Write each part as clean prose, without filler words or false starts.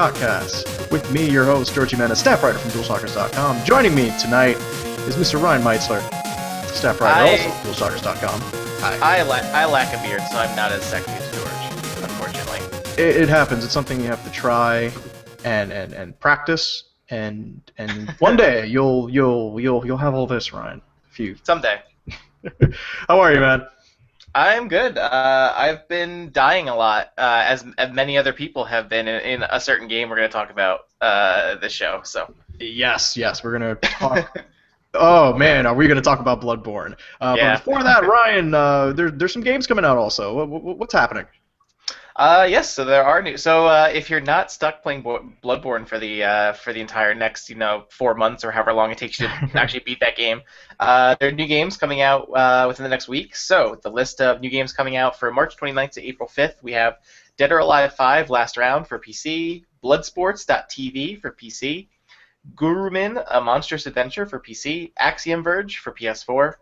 ShockCast. With me, your host, George Jimenez, staff writer from DualShockers.com. Joining me tonight is Mr. Ryan Meitzler, staff writer also from DualShockers.com. I lack a beard, so I'm not as sexy as George, unfortunately. It happens. It's something you have to try and practice, and one day you'll have all this, Ryan. Someday. How are you, man? I'm good. I've been dying a lot, as many other people have been in a certain game we're going to talk about this show. So Yes, we're going to talk. Oh man, are we going to talk about Bloodborne? Yeah. But before that, Ryan, there's some games coming out also. What's happening? Yes, so there are new. So if you're not stuck playing Bloodborne for the entire next 4 months or however long it takes you to actually beat that game, there are new games coming out within the next week. So the list of new games coming out for March 29th to April 5th, we have Dead or Alive 5 Last Round for PC, Bloodsports.tv for PC, Gurumin A Monstrous Adventure for PC, Axiom Verge for PS4.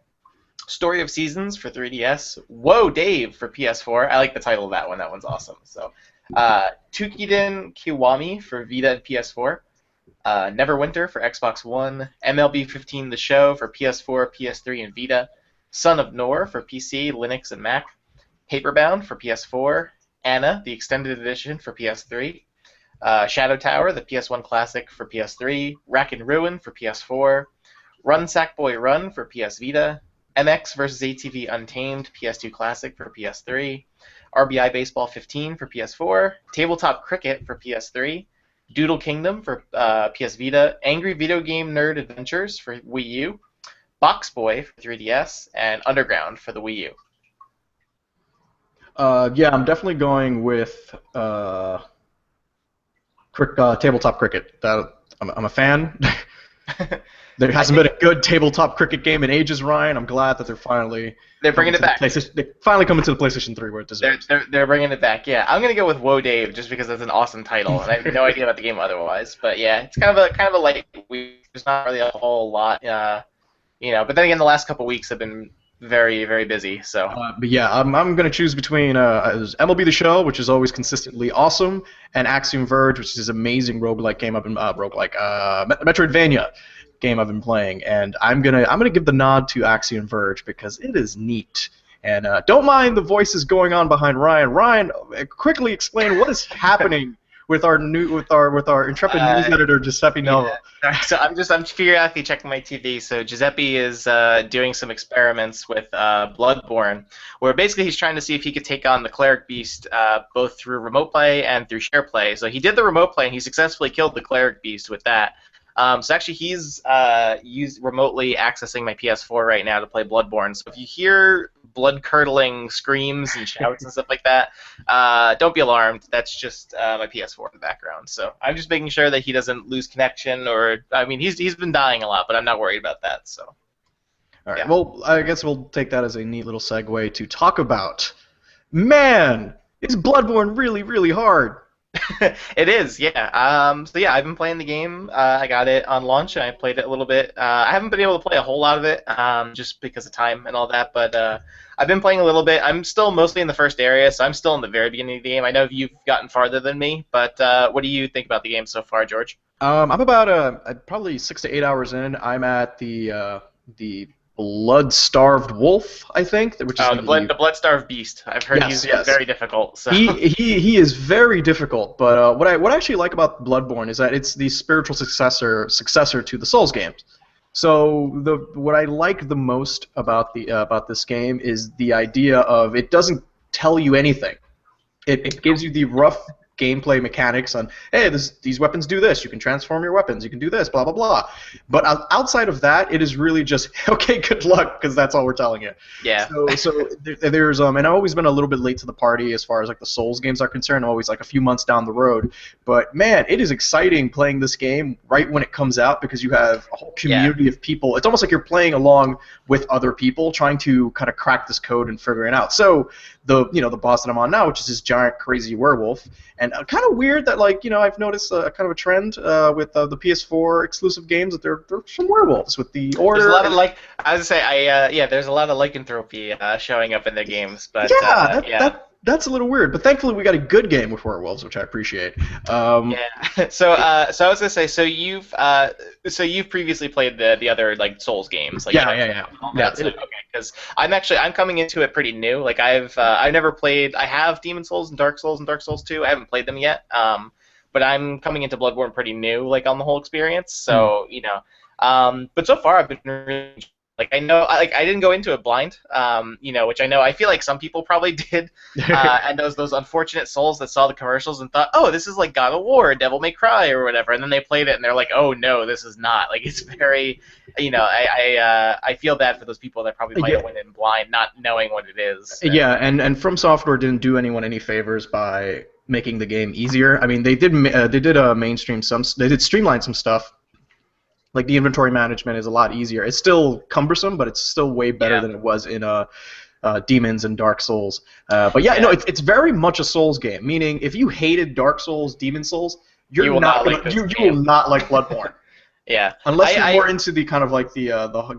Story of Seasons for 3DS, Whoa Dave for PS4. I like the title of that one. That one's awesome. So, Tukiden Kiwami for Vita and PS4, Neverwinter for Xbox One, MLB 15 The Show for PS4, PS3, and Vita, Son of Nor for PC, Linux, and Mac, Paperbound for PS4, Anna, the Extended Edition for PS3, Shadow Tower, the PS1 Classic for PS3, Rack and Ruin for PS4, Run Sackboy Run for PS Vita, MX vs. ATV Untamed, PS2 Classic for PS3, RBI Baseball 15 for PS4, Tabletop Cricket for PS3, Doodle Kingdom for PS Vita, Angry Video Game Nerd Adventures for Wii U, Box Boy for 3DS, and Underground for the Wii U. Yeah, I'm definitely going with Tabletop Cricket. I'm a fan. There hasn't been a good tabletop cricket game in ages, Ryan. I'm glad that they're bringing it back. They finally coming to the PlayStation 3 where it deserves. They're bringing it back. Yeah, I'm gonna go with Whoa Dave just because that's an awesome title, and I have no idea about the game otherwise. But yeah, it's kind of a light week. There's not really a whole lot, But then again, the last couple weeks have been very, very busy. So. But yeah, I'm gonna choose between MLB The Show, which is always consistently awesome, and Axiom Verge, which is an amazing roguelike game I've been Metroidvania game I've been playing, and I'm gonna give the nod to Axiom Verge because it is neat. And don't mind the voices going on behind Ryan. Ryan, quickly explain what is happening with our intrepid news editor Giuseppe Nova. Yeah. So I'm periodically checking my TV. So Giuseppe is doing some experiments with Bloodborne, where basically he's trying to see if he could take on the Cleric Beast both through remote play and through share play. So he did the remote play and he successfully killed the Cleric Beast with that. So actually, he's remotely accessing my PS4 right now to play Bloodborne. So if you hear blood-curdling screams and shouts and stuff like that, don't be alarmed. That's just my PS4 in the background. So I'm just making sure that he doesn't lose connection, he's been dying a lot, but I'm not worried about that. So. All right. Yeah. Well, I guess we'll take that as a neat little segue to talk about. Man, is Bloodborne really, really hard? It is, yeah. So yeah, I've been playing the game. I got it on launch, and I played it a little bit. I haven't been able to play a whole lot of it, just because of time and all that. But I've been playing a little bit. I'm still mostly in the first area, so I'm still in the very beginning of the game. I know you've gotten farther than me, but what do you think about the game so far, George? I'm about probably 6 to 8 hours in. I'm at the Blood-Starved Wolf, I think, which is the Blood-Starved Beast. I've heard he's very difficult. So. He is very difficult, but what I actually like about Bloodborne is that it's the spiritual successor to the Souls games. So what I like the most about this game is the idea of it doesn't tell you anything. It gives you the rough gameplay mechanics on, hey, these weapons do this, you can transform your weapons, you can do this, blah, blah, blah. But outside of that, it is really just, okay, good luck, because that's all we're telling you. Yeah. So there's, and I've always been a little bit late to the party as far as, the Souls games are concerned. I'm always, a few months down the road. But, man, it is exciting playing this game right when it comes out because you have a whole community of people. It's almost like you're playing along with other people trying to kind of crack this code and figure it out. So the boss that I'm on now, which is this giant crazy werewolf, and kind of weird that I've noticed kind of a trend with the PS4 exclusive games that there are some werewolves with the order. There's a lot of there's a lot of lycanthropy showing up in their games, but That's a little weird, but thankfully we got a good game with Werewolves, which I appreciate. Um, Yeah. So I was gonna say, so you've previously played the other like Souls games, like yeah, Dark yeah, Souls yeah, and all yeah. that. So okay, because I'm coming into it pretty new. Like I've never played. I have Demon Souls and Dark Souls 2. I haven't played them yet. But I'm coming into Bloodborne pretty new, like on the whole experience. Hmm. So but so far I've been really like I didn't go into it blind, which I know I feel like some people probably did, and those unfortunate souls that saw the commercials and thought, oh, this is like God of War, Devil May Cry, or whatever, and then they played it and they're like, oh no, this is not. Like it's very, I feel bad for those people that probably might Yeah, have went in blind, not knowing what it is. And yeah, and From Software didn't do anyone any favors by making the game easier. I mean, they did mainstream some, they did streamline some stuff. Like the inventory management is a lot easier. It's still cumbersome, but it's still way better yeah, than it was in Demons and Dark Souls. But yeah, no, yeah, it's very much a Souls game. Meaning, if you hated Dark Souls, Demon Souls, you're you will not not gonna like this you will game. not like Bloodborne. Yeah, Unless you're more I into the kind of like the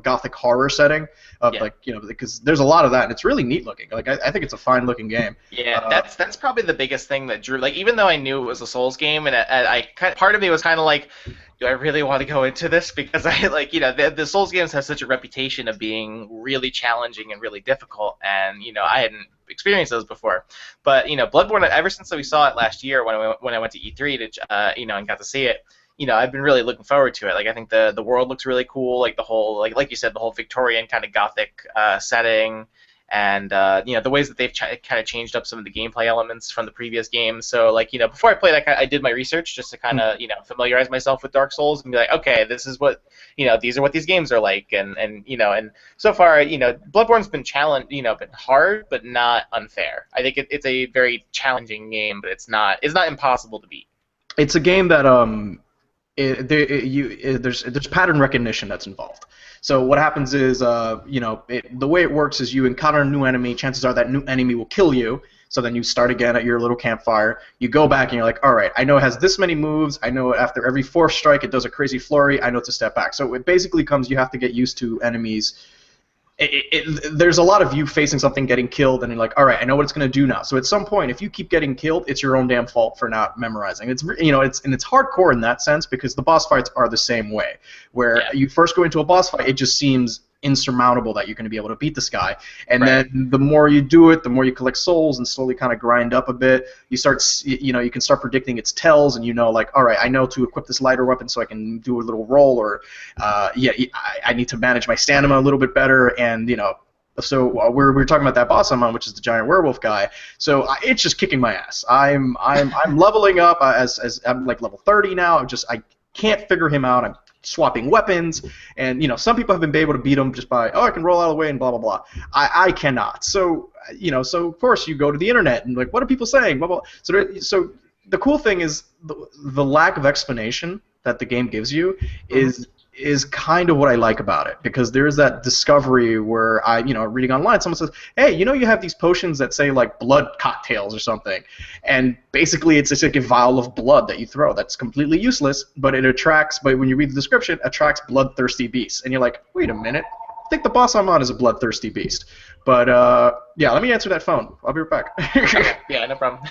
gothic horror setting of yeah. like because there's a lot of that and it's really neat looking. Like I think it's a fine looking game. Yeah, Uh, that's probably the biggest thing that drew. Like, even though I knew it was a Souls game, and part of me was kind of like, do I really want to go into this? Because I like, the Souls games have such a reputation of being really challenging and really difficult, and I hadn't experienced those before. But Bloodborne, ever since we saw it last year when I went to E3 to and got to see it. I've been really looking forward to it. Like, I think the world looks really cool. Like the whole, like you said, the whole Victorian kind of gothic setting, and the ways that they've kind of changed up some of the gameplay elements from the previous games. So like before I played, I did my research just to kind of familiarize myself with Dark Souls and be like, okay, this is what these are what these games are like, and so far Bloodborne's been been hard but not unfair. I think it's a very challenging game, but it's not impossible to beat. it's a game that there's pattern recognition that's involved. So what happens is, the way it works is you encounter a new enemy. Chances are that new enemy will kill you. So then you start again at your little campfire. You go back and you're like, all right, I know it has this many moves. I know after every fourth strike it does a crazy flurry. I know to step back. So it basically comes, you have to get used to enemies. There's a lot of you facing something, getting killed, and you're like, all right, I know what it's going to do now. So at some point, if you keep getting killed, it's your own damn fault for not memorizing. It's hardcore in that sense because the boss fights are the same way. Where Yeah, you first go into a boss fight, it just seems insurmountable that you're going to be able to beat this guy. And right. then the more you do it, the more you collect souls and slowly kind of grind up a bit. You can start predicting its tells, and like, all right, I know to equip this lighter weapon so I can do a little roll, or I need to manage my stamina a little bit better, and So we're talking about that boss I'm on, which is the giant werewolf guy. So it's just kicking my ass. I'm leveling up as I'm like level 30 now. I can't figure him out. I'm swapping weapons, and some people have been able to beat him just by I can roll out of the way and blah blah blah. I cannot. So of course you go to the internet and like what are people saying? Blah blah. So the cool thing is the lack of explanation that the game gives you Mhm. is kind of what I like about it, because there is that discovery where reading online, someone says, hey, you have these potions that say like blood cocktails or something, and basically it's just like a vial of blood that you throw that's completely useless, but when you read the description, attracts bloodthirsty beasts, and you're like, wait a minute, I think the boss I'm on is a bloodthirsty beast. But yeah, let me answer that phone. I'll be right Okay, back. yeah, no problem.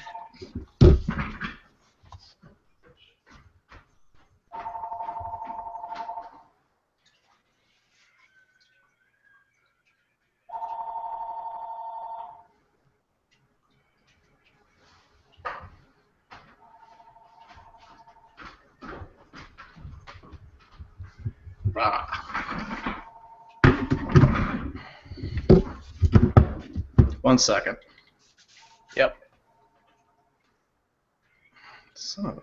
One second. Yep. Son of a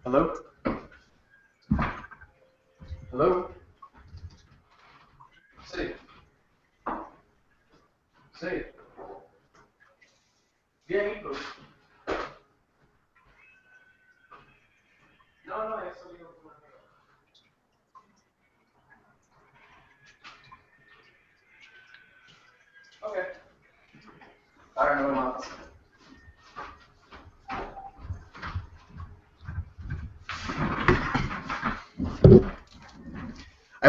Hello? Hello? Say. Say. Yeah, me too. No, no, I still I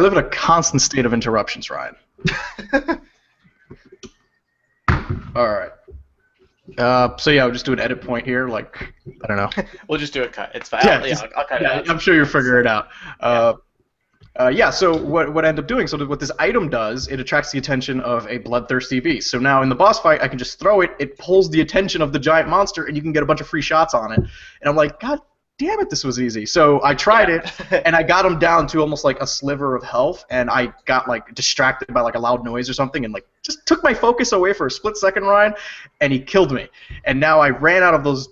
live in a constant state of interruptions, Ryan. All right. So yeah, I'll just do an edit point here. Like, I don't know. We'll just do a cut. It's fine. Yeah, I'll cut it out. I'm sure you'll figure it out. So what I end up doing, so what this item does, it attracts the attention of a bloodthirsty beast. So now in the boss fight, I can just throw it, it pulls the attention of the giant monster, and you can get a bunch of free shots on it. And I'm like, God damn it, this was easy. So I tried it, and I got him down to almost like a sliver of health, and I got like distracted by like a loud noise or something, and like just took my focus away for a split second, Ryan, and he killed me. And now I ran out of those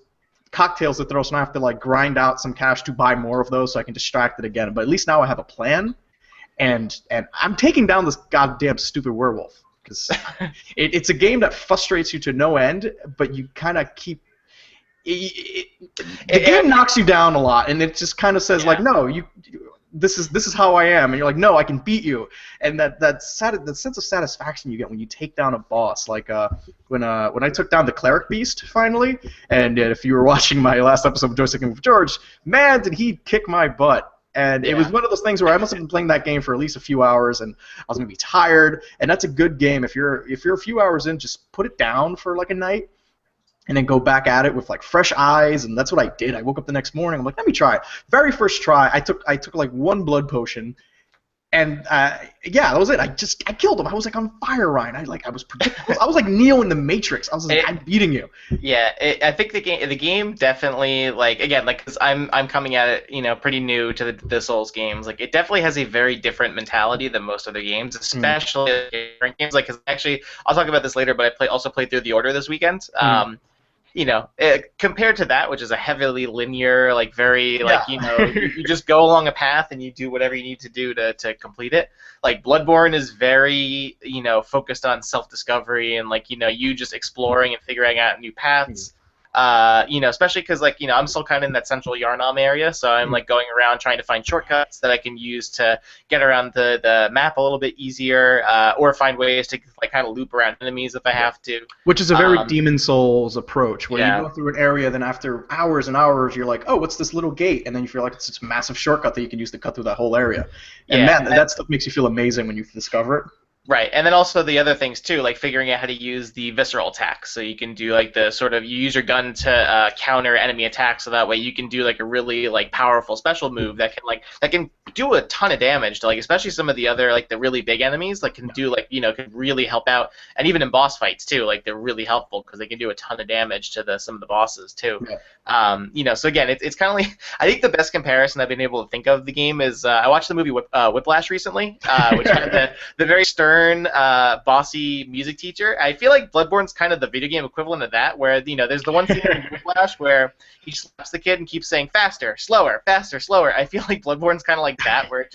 cocktails to throw, so I have to like grind out some cash to buy more of those so I can distract it again. But at least now I have a plan, and I'm taking down this goddamn stupid werewolf, because it's a game that frustrates you to no end, but you kind of keep the game knocks you down a lot, and it just kind of says like, no, this is how I am, and you're like, no, I can beat you, and that sense of satisfaction you get when you take down a boss, like when I took down the cleric beast finally, and if you were watching my last episode of Joysticking with George, man, did he kick my butt. And it was one of those things where I must have been playing that game for at least a few hours, and I was gonna be tired. And that's a good game. If you're a few hours in, just put it down for like a night, and then go back at it with like fresh eyes. And that's what I did. I woke up the next morning. I'm like, let me try it. Very first try, I took like one blood potion, and that was it. I killed him. I was like on fire, Ryan. I was predictable. I was like Neo in the Matrix. I was like, I'm beating you. Yeah, I think the game definitely, like, again, like, cause I'm coming at it, pretty new to the Souls games. Like, it definitely has a very different mentality than most other games, especially different games. Like, cause actually, I'll talk about this later, but I also played through The Order this weekend. Compared to that, which is a heavily linear, like very, like, you just go along a path and you do whatever you need to do to complete it. Like, Bloodborne is very, focused on self-discovery and, like, you just exploring and figuring out new paths. Especially because, like, I'm still kind of in that central Yarnam area, so I'm like going around trying to find shortcuts that I can use to get around the map a little bit easier, or find ways to like kind of loop around enemies if I have to. Which is a very Demon Souls approach, where you go through an area, then after hours and hours, you're like, oh, what's this little gate? And then you feel like it's this massive shortcut that you can use to cut through that whole area. And man, that stuff makes you feel amazing when you discover it. Right, and then also the other things too, like figuring out how to use the visceral attack. So you can do like the sort of, you use your gun to counter enemy attacks, so that way you can do like a really like powerful special move that can do a ton of damage to, like, especially some of the other, like, the really big enemies, like, can do, like, can really help out, and even in boss fights too, like, they're really helpful because they can do a ton of damage to some of the bosses too. So again, it's kind of like, I think the best comparison I've been able to think of the game is I watched the movie Whiplash recently, which had the very stern, bossy music teacher. I feel like Bloodborne's kind of the video game equivalent of that, where there's the one scene in Whiplash where he slaps the kid and keeps saying faster, slower, faster, slower. I feel like Bloodborne's kind of like that, where it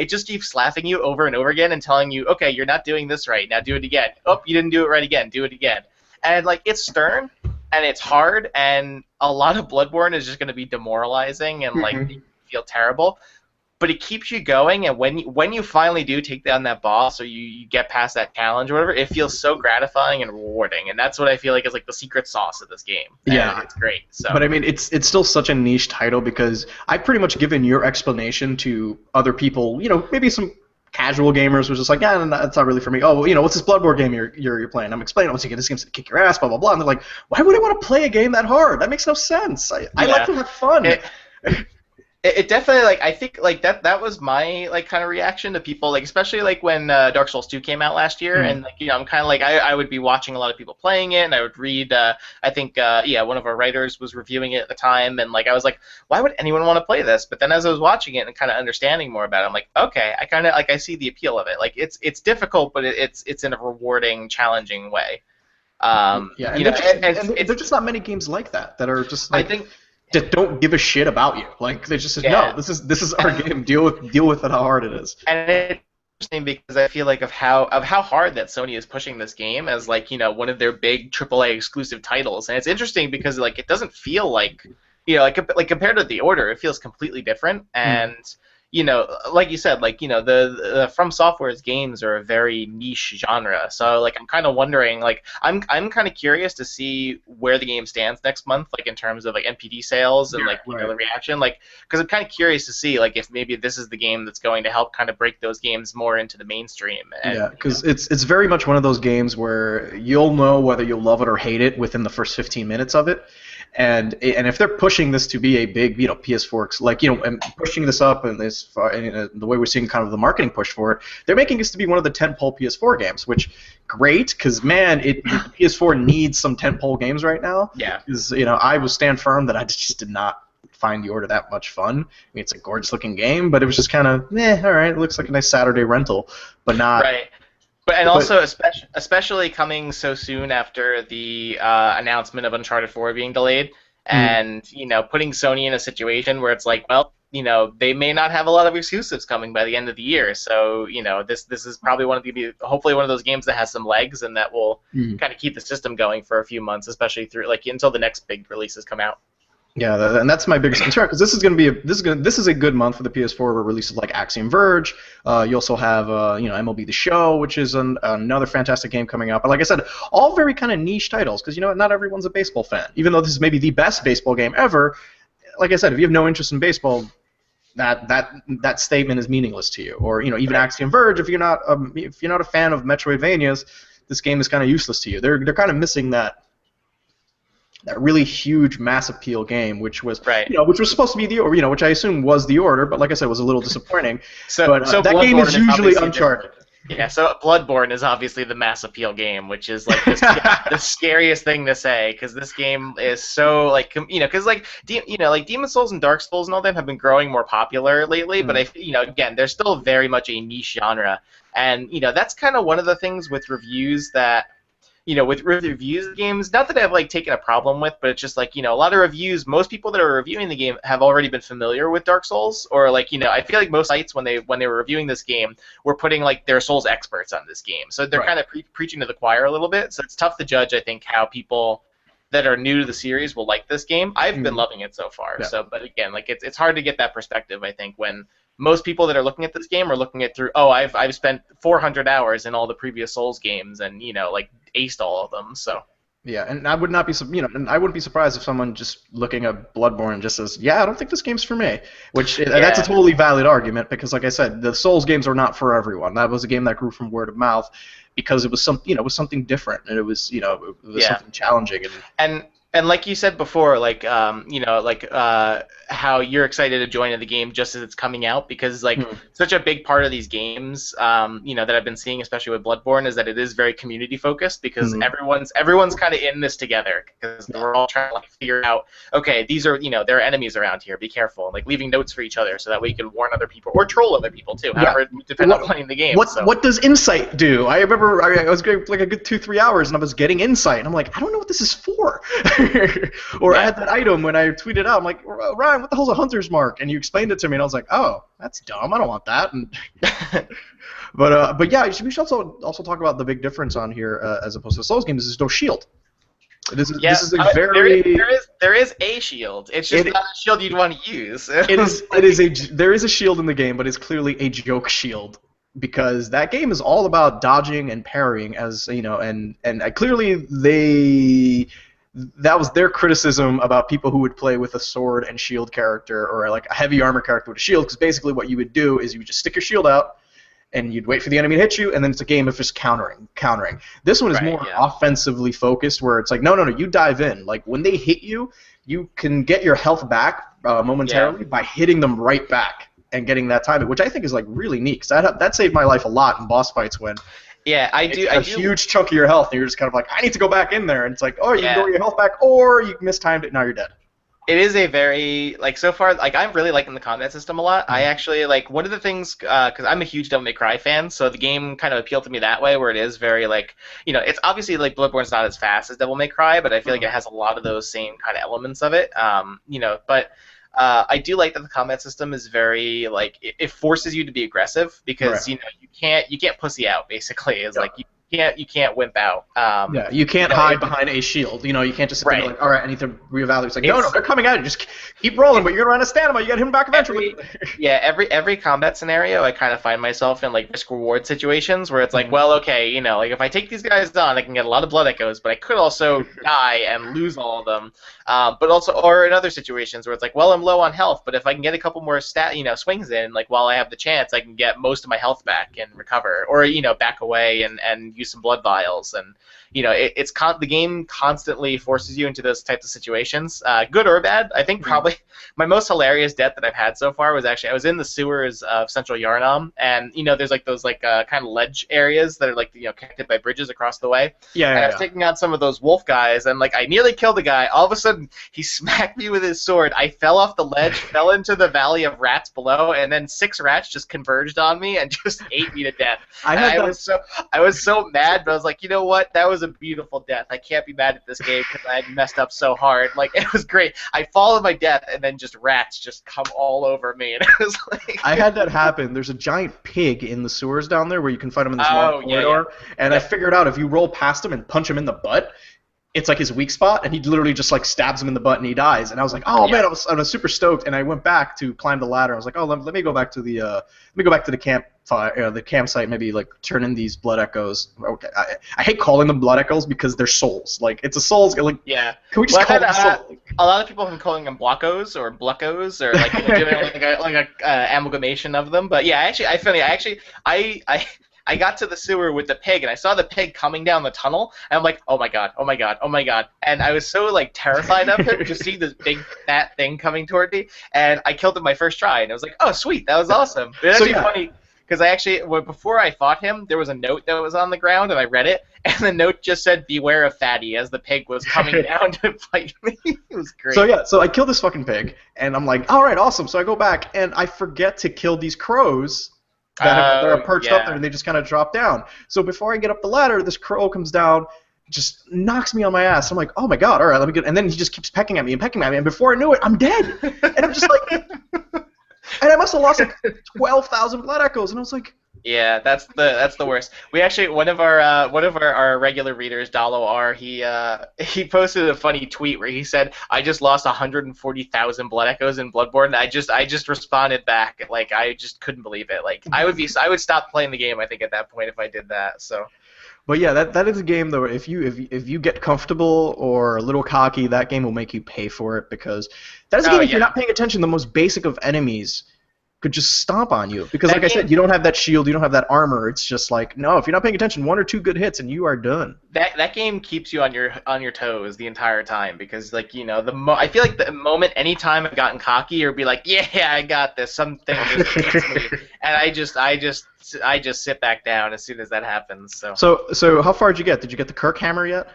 just keeps slapping you over and over again and telling you, okay, you're not doing this right, now do it again. Oh, you didn't do it right again, do it again. And like, it's stern and it's hard, and a lot of Bloodborne is just going to be demoralizing and like you feel terrible. But it keeps you going, and when you finally do take down that boss, or you get past that challenge or whatever, it feels so gratifying and rewarding, and that's what I feel like is like the secret sauce of this game. And it's great. So. But I mean, it's still such a niche title, because I've pretty much given your explanation to other people. Maybe some casual gamers was just like, yeah, that's not really for me. Oh, what's this Bloodborne game you're playing? I'm explaining, once again, this game's gonna kick your ass, blah blah blah. And they're like, why would I want to play a game that hard? That makes no sense. I like to have fun. It definitely, like, I think, like, that was my, like, kind of reaction to people, like, especially, like, when Dark Souls 2 came out last year, and, like, I'm kind of like, I would be watching a lot of people playing it, and I would read, I think, one of our writers was reviewing it at the time, and, like, I was like, why would anyone want to play this? But then as I was watching it and kind of understanding more about it, I'm like, okay, I kind of, like, I see the appeal of it. Like, it's difficult, but it's in a rewarding, challenging way. There's just not many games like that are just, like, that don't give a shit about you. Like, they just say, no, this is our game. Deal with it, how hard it is. And it's interesting because I feel like of how hard that Sony is pushing this game as, like, one of their big AAA exclusive titles. And it's interesting because, like, it doesn't feel like, like compared to The Order, it feels completely different. And like you said, like the From Software's games are a very niche genre. So like I'm kind of wondering, like I'm kind of curious to see where the game stands next month, like in terms of like NPD sales and Yeah, like right. the reaction, like because I'm kind of curious to see like if maybe this is the game that's going to help kind of break those games more into the mainstream. Yeah, And because it's very much one of those games where you'll know whether you'll love it or hate it within the first 15 minutes of it, and if they're pushing this to be a big PS4 and pushing this up and this and, the way we're seeing kind of the marketing push for it, they're making this to be one of the tentpole PS4 games, which great because man, the PS4 needs some tentpole games right now. yeah, Because I will stand firm that I just did not find the order that much fun. I mean, it's a gorgeous looking game, but it was just kind of, all right, it looks like a nice Saturday rental, but not. right. But and But also especially coming so soon after the announcement of Uncharted 4 being delayed, mm, and putting Sony in a situation where it's like, well, they may not have a lot of exclusives coming by the end of the year, so this is probably hopefully one of those games that has some legs and that will mm. kind of keep the system going for a few months, especially through like until the next big releases come out. Yeah, and that's my biggest concern because this is going to be this is a good month for the PS4 with releases like Axiom Verge. You also have MLB The Show, which is another fantastic game coming out. But like I said, all very kind of niche titles because not everyone's a baseball fan. Even though this is maybe the best baseball game ever, like I said, if you have no interest in baseball, that statement is meaningless to you. Or even Right. Axiom Verge, if you're not a fan of Metroidvanias, this game is kind of useless to you. They're kind of missing that really huge mass appeal game, which was Right. which was supposed to be the order, which I assume was the order, but like I said, was a little disappointing. So But so that game Bloodborne is is usually obviously Uncharted. Yeah, so Bloodborne is obviously the mass appeal game, which is like the scariest thing to say because this game is so like because like like Demon Souls and Dark Souls and all them have been growing more popular lately, but again they're still very much a niche genre, and that's kind of one of the things with reviews that with reviews of games, not that I've like taken a problem with, but it's just like a lot of reviews. Most people that are reviewing the game have already been familiar with Dark Souls, or like I feel like most sites when they were reviewing this game were putting like their Souls experts on this game, so they're Right. kind of preaching to the choir a little bit. So it's tough to judge, I think, how people that are new to the series will like this game. I've been loving it so far. Yeah. So, but again, like it's hard to get that perspective. I think when most people that are looking at this game are looking at through, oh, I've spent 400 hours in all the previous Souls games and like aced all of them. So Yeah, and I would not be and I wouldn't be surprised if someone just looking at Bloodborne just says, "Yeah, I don't think this game's for me," which that's a totally valid argument because, like I said, the Souls games are not for everyone. That was a game that grew from word of mouth because it was it was something different and it was something challenging and like you said before, like how you're excited to join the game just as it's coming out because like such a big part of these games, that I've been seeing, especially with Bloodborne, is that it is very community focused because everyone's kind of in this together because we're all trying to like figure out, okay, these are there are enemies around here, be careful, and like leaving notes for each other so that way you can warn other people or troll other people too, however depending on playing the game. What does insight do? I remember I was going like a good 2-3 hours and I was getting insight and I'm like, I don't know what this is for. Or I had that item when I tweeted out, I'm like, Ryan, what the hell's a hunter's mark? And you explained it to me, and I was like, oh, that's dumb. I don't want that. And but yeah, we should also talk about the big difference on here as opposed to Souls games. There's no shield. This is a very there is a shield. It's just not a shield you'd want to use. There is a shield in the game, but it's clearly a joke shield. Because that game is all about dodging and parrying, as and clearly that was their criticism about people who would play with a sword and shield character or like a heavy armor character with a shield. Because basically, what you would do is you would just stick your shield out, and you'd wait for the enemy to hit you, and then it's a game of just countering. This one is more offensively focused, where it's like, no, you dive in. Like when they hit you, you can get your health back momentarily by hitting them right back and getting that timing, which I think is like really neat. Because that saved my life a lot in boss fights when I do a huge chunk of your health, and you're just kind of like, I need to go back in there, and it's like, oh, you can go your health back, or you mistimed it, now you're dead. It is a very, like, so far, like, I'm really liking the combat system a lot. I actually, like, one of the things, because I'm a huge Devil May Cry fan, so the game kind of appealed to me that way, where it is very, like, it's obviously, like, Bloodborne's not as fast as Devil May Cry, but I feel like it has a lot of those same kind of elements of it, but I do like that the combat system is very, like, it forces you to be aggressive, because, you can't pussy out, basically. It's like, you you can't wimp out. Yeah, you can't hide behind a shield. You can't just sit there and be like, all right, I need to reevaluate. It's like, no, they're coming at you. Just keep rolling, but you're gonna run a stamina. You get him back eventually. Every combat scenario, I kind of find myself in like risk reward situations where it's like, well, okay, like if I take these guys on, I can get a lot of blood echoes, but I could also die and lose all of them. But also, or in other situations where it's like, well, I'm low on health, but if I can get a couple more swings in, like while I have the chance, I can get most of my health back and recover, or back away and use some blood vials. And the game constantly forces you into those types of situations, good or bad. I think probably my most hilarious death that I've had so far was actually I was in the sewers of Central Yarnum, and there's like those kind of ledge areas that are like connected by bridges across the way. And I was taking out some of those wolf guys, and like I nearly killed the guy. All of a sudden, he smacked me with his sword. I fell off the ledge, fell into the valley of rats below, and then 6 rats just converged on me and just ate me to death. I was so mad, but I was like, you know what? That was a beautiful death. I can't be mad at this game because I had messed up so hard. Like, it was great. I fall to my death, and then just rats just come all over me, and it was like... I had that happen. There's a giant pig in the sewers down there where you can find him in this long corridor, and I figured out if you roll past him and punch him in the butt, it's like his weak spot, and he literally just like stabs him in the butt and he dies. And I was like, oh man, I was super stoked, and I went back to climb the ladder. I was like, oh, let me go back to the campsite, maybe like turn in these blood echoes. Okay, I hate calling them blood echoes because they're souls. Like it's a souls. Like can we just call them souls? A lot of people have been calling them blockos or bluckos or like doing like a amalgamation of them. But yeah, I got to the sewer with the pig, and I saw the pig coming down the tunnel, and I'm like, oh my god, oh my god, oh my god. And I was so like terrified of him to see this big fat thing coming toward me, and I killed him my first try, and I was like, oh sweet, that was awesome. It was actually funny, because before I fought him, there was a note that was on the ground, and I read it, and the note just said, beware of Fatty, as the pig was coming down to fight me. It was great. So I killed this fucking pig, and I'm like, alright, awesome. So I go back, and I forget to kill these crows that are perched up there, and they just kind of drop down. So before I get up the ladder, this crow comes down, just knocks me on my ass. I'm like, oh my god, all right, let me get. And then he just keeps pecking at me, and before I knew it, I'm dead. And I'm just like, and I must have lost like 12,000 blood echoes, and I was like. Yeah, that's the worst. We actually one of our regular readers, Dalo R, he posted a funny tweet where he said, "I just lost 140,000 blood echoes in Bloodborne." I just responded back like I just couldn't believe it. Like I would stop playing the game, I think, at that point if I did that. So. But yeah, that is a game though. If you get comfortable or a little cocky, that game will make you pay for it, because that is a game if you're not paying attention, the most basic of enemies could just stomp on you, because like I said, you don't have that shield, you don't have that armor. It's just like, no, if you're not paying attention, 1 or 2 good hits and you are done. That game keeps you on your toes the entire time, because like I feel like the moment anytime I've gotten cocky or be like, yeah, I got this, something just hits me, and I just sit back down as soon as that happens. So how far did you get? Did you get the Kirk hammer yet?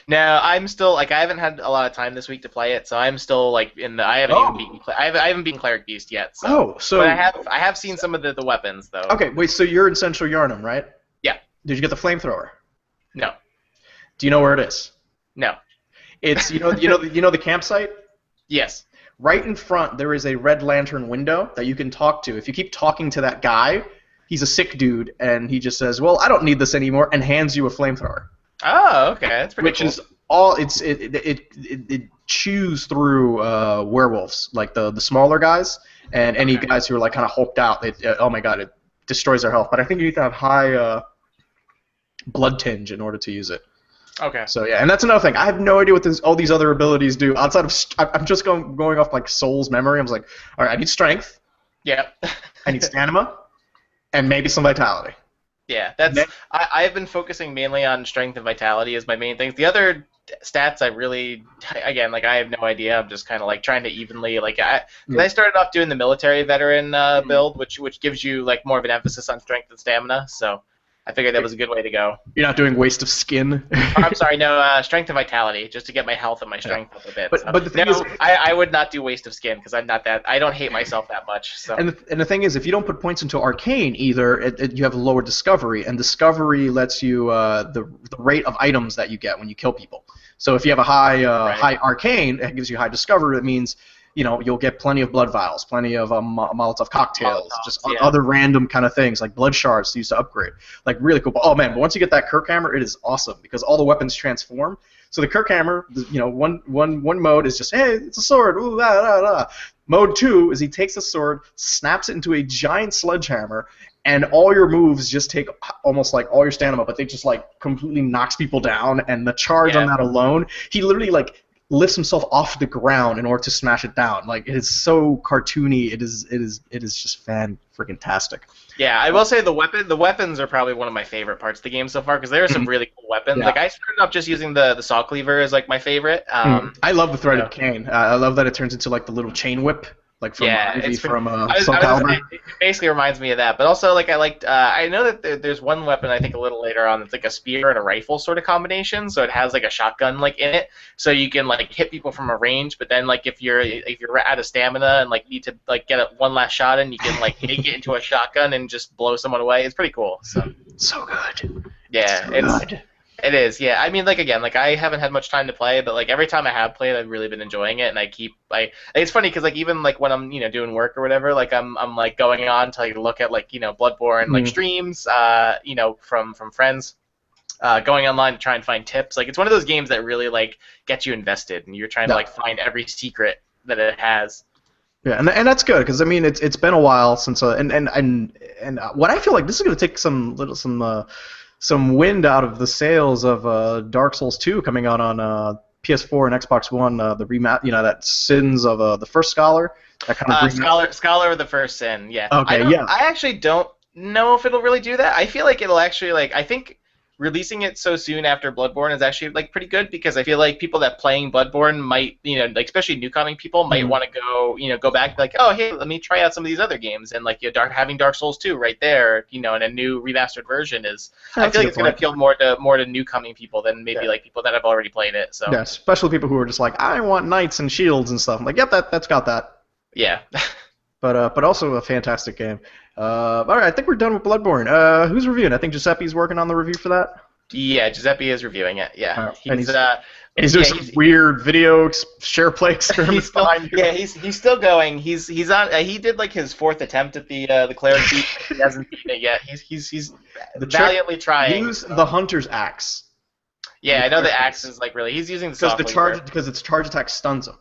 No, I'm still like I haven't had a lot of time this week to play it, so I'm still like I haven't beaten Cleric Beast yet. But I have seen some of the weapons though. Okay, wait. So you're in Central Yarnum, right? Yeah. Did you get the flamethrower? No. Do you know where it is? No. It's the campsite? Yes. Right in front there is a red lantern window that you can talk to. If you keep talking to that guy, he's a sick dude, and he just says, "Well, I don't need this anymore," and hands you a flamethrower. Oh, okay, that's pretty cool. Which is all it chews through werewolves, like the smaller guys, and any guys who are like kind of hulked out. Oh my god, it destroys their health. But I think you need to have high blood tinge in order to use it. Okay. So yeah, and that's another thing. I have no idea what all these other abilities do outside of. I'm just going off like Soul's memory. I was like, all right, I need strength. Yeah. I need stamina, and maybe some vitality. Yeah, I've been focusing mainly on strength and vitality as my main things. The other stats I have no idea. I'm just kind of like trying to evenly I started off doing the military veteran build, which gives you like more of an emphasis on strength and stamina. So I figured that was a good way to go. You're not doing waste of skin? I'm sorry, no, strength and vitality, just to get my health and my strength up a bit. But the thing is, I would not do waste of skin, because I'm not that. I don't hate myself that much. So. And the thing is, if you don't put points into arcane either, you have a lower discovery, and discovery lets you the rate of items that you get when you kill people. So if you have a high arcane, it gives you high discovery. It means you'll get plenty of blood vials, plenty of Molotov cocktails, just Molotovs, yeah. other random kind of things like blood shards to use to upgrade. Like really cool. Oh man, but once you get that Kirk hammer, it is awesome because all the weapons transform. So the Kirk hammer, one mode is just, hey, it's a sword. Ooh, la, la, la. Mode 2 is he takes the sword, snaps it into a giant sledgehammer, and all your moves just take almost like all your stamina, but they just like completely knocks people down. And the charge on that alone, he literally like lifts himself off the ground in order to smash it down. Like it is so cartoony. It is just fan-freaking-tastic. Yeah, I will say the weapons are probably one of my favorite parts of the game so far because there are some really cool weapons. Yeah. Like I started off just using the saw cleaver as like my favorite. I love the threaded cane. I love that it turns into like the little chain whip. Like from Soul Calibur. It basically reminds me of that, but also like I liked. I know that there's one weapon I think a little later on that's like a spear and a rifle sort of combination, so it has like a shotgun like in it, so you can like hit people from a range. But then like if you're out of stamina and like need to like get one last shot in, you can like make it into a shotgun and just blow someone away. It's pretty cool. So good. Yeah, good. It is, yeah. I mean, like again, like I haven't had much time to play, but like every time I have played, I've really been enjoying it, and it's funny because like even like when I'm doing work or whatever, like I'm like going on to like look at like Bloodborne like streams, from friends, going online to try and find tips. Like it's one of those games that really like gets you invested, and you're trying to like find every secret that it has. Yeah, and that's good because I mean it's been a while since and what I feel like this is going to take some wind out of the sales of Dark Souls 2 coming out on PS4 and Xbox One. The that Sins of the First Scholar. That kind of Scholar of the First Sin. Yeah. Okay. I actually don't know if it'll really do that. I feel like it'll actually like. I think releasing it so soon after Bloodborne is actually like pretty good because I feel like people that playing Bloodborne might like especially newcoming people might want to go back like, oh hey, let me try out some of these other games, and like having Dark Souls 2 right there and a new remastered version is I feel like it's going to appeal more to newcoming people than maybe like people that have already played it. So yeah, especially people who are just like, I want knights and shields and stuff. I'm like, yep, that's got that. Yeah. But also a fantastic game. All right, I think we're done with Bloodborne. Who's reviewing? I think Giuseppe's working on the review for that. Yeah, Giuseppe is reviewing it. Yeah, he's doing some weird video share play experiments. He's still going. He's on. He did like his fourth attempt at the cleric beat. He hasn't beaten it yet. He's valiantly trying. Use the hunter's axe. Yeah, I know the axe is like really. He's using because its charge attack stuns him.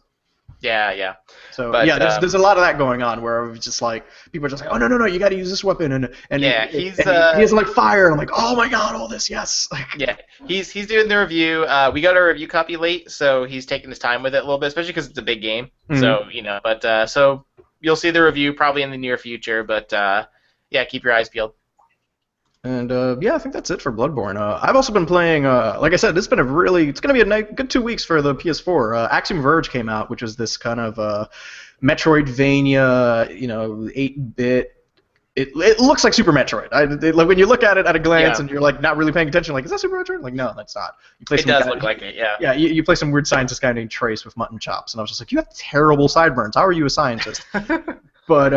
Yeah. So there's a lot of that going on where it's just like people are just like, oh no, you got to use this weapon and he has like fire and I'm like, oh my god, all this, yes. Yeah, he's doing the review. We got our review copy late, so he's taking his time with it a little bit, especially because it's a big game. So but so you'll see the review probably in the near future. But yeah, keep your eyes peeled. And I think that's it for Bloodborne. I've also been playing, like I said, it's going to be a good 2 weeks for the PS4. Axiom Verge came out, which is this kind of Metroidvania, 8-bit. It looks like Super Metroid. Like when you look at it at a glance and you're like not really paying attention, like, is that Super Metroid? Like, no, that's not. It does look like it, yeah. Yeah, you play some weird scientist guy named Trace with mutton chops, and I was just like, you have terrible sideburns. How are you a scientist? But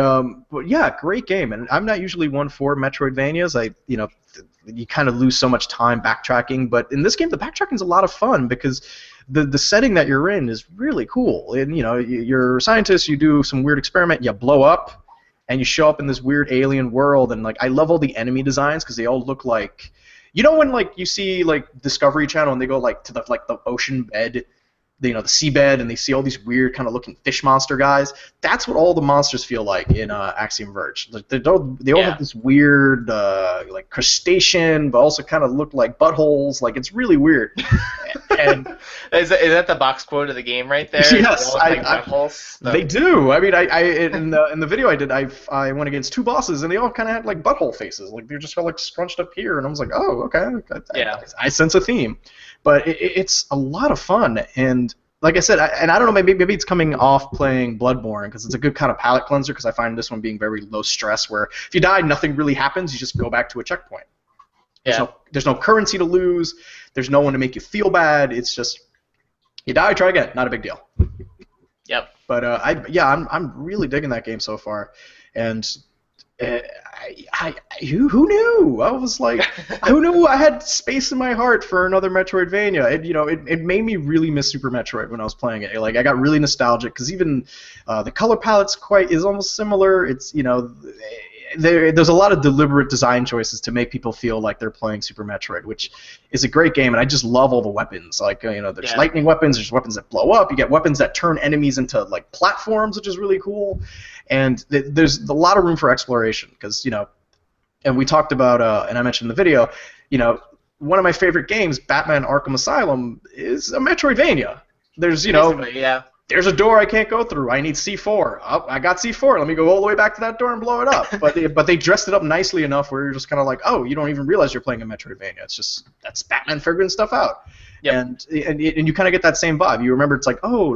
yeah, great game, and I'm not usually one for Metroidvanias. You kind of lose so much time backtracking, but in this game, the backtracking is a lot of fun because the setting that you're in is really cool. And you're a scientist, you do some weird experiment, you blow up, and you show up in this weird alien world. And like, I love all the enemy designs because they all look like, when like you see like Discovery Channel and they go like to the ocean bed. The seabed, and they see all these weird kind of looking fish monster guys. That's what all the monsters feel like in Axiom Verge. Like they all have this weird like crustacean, but also kind of look like buttholes. Like it's really weird. And is that the box quote of the game right there? Yes, they do. I mean, in the video I did, I went against 2 bosses, and they all kind of had like butthole faces. Like they're just all like scrunched up here, and I was like, oh, okay. I sense a theme. But it's a lot of fun, and like I said, I don't know, maybe it's coming off playing Bloodborne because it's a good kind of palate cleanser because I find this one being very low stress where if you die, nothing really happens, you just go back to a checkpoint. There's no currency to lose, there's no one to make you feel bad, it's just, you die, try again, not a big deal. Yep. But I'm really digging that game so far, and Who knew? I was like, who knew I had space in my heart for another Metroidvania? It made me really miss Super Metroid when I was playing it. Like, I got really nostalgic because even the color palette's quite is almost similar. It's there's a lot of deliberate design choices to make people feel like they're playing Super Metroid, which is a great game, and I just love all the weapons. Like, there's lightning weapons, there's weapons that blow up, you get weapons that turn enemies into like platforms, which is really cool, and there's a lot of room for exploration because and we talked about, and I mentioned in the video, one of my favorite games, Batman Arkham Asylum, is a Metroidvania. There's, Basically, yeah. There's a door I can't go through. I need C4. Oh, I got C4. Let me go all the way back to that door and blow it up. But they dressed it up nicely enough where you're just kind of like, oh, you don't even realize you're playing a Metroidvania. It's just that's Batman figuring stuff out. Yep. And you kind of get that same vibe. You remember it's like, oh,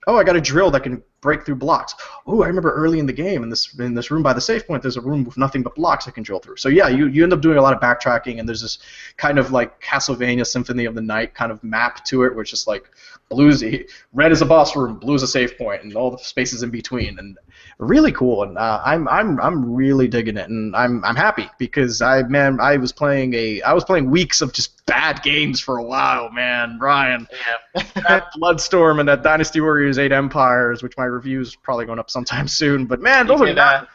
I got a drill that can break through blocks. Oh, I remember early in the game in this room by the save point, there's a room with nothing but blocks I can drill through. So yeah, you end up doing a lot of backtracking, and there's this kind of like Castlevania Symphony of the Night kind of map to it, where it's just like bluesy. Red is a boss room, blue is a save point, and all the spaces in between, and really cool. And I'm really digging it, and I'm happy because I was playing weeks of just bad games for a while, man. Ryan, Yeah. that Bloodstorm and that Dynasty Warriors 8 Empires, which my review's probably going up sometime soon. But man, those are not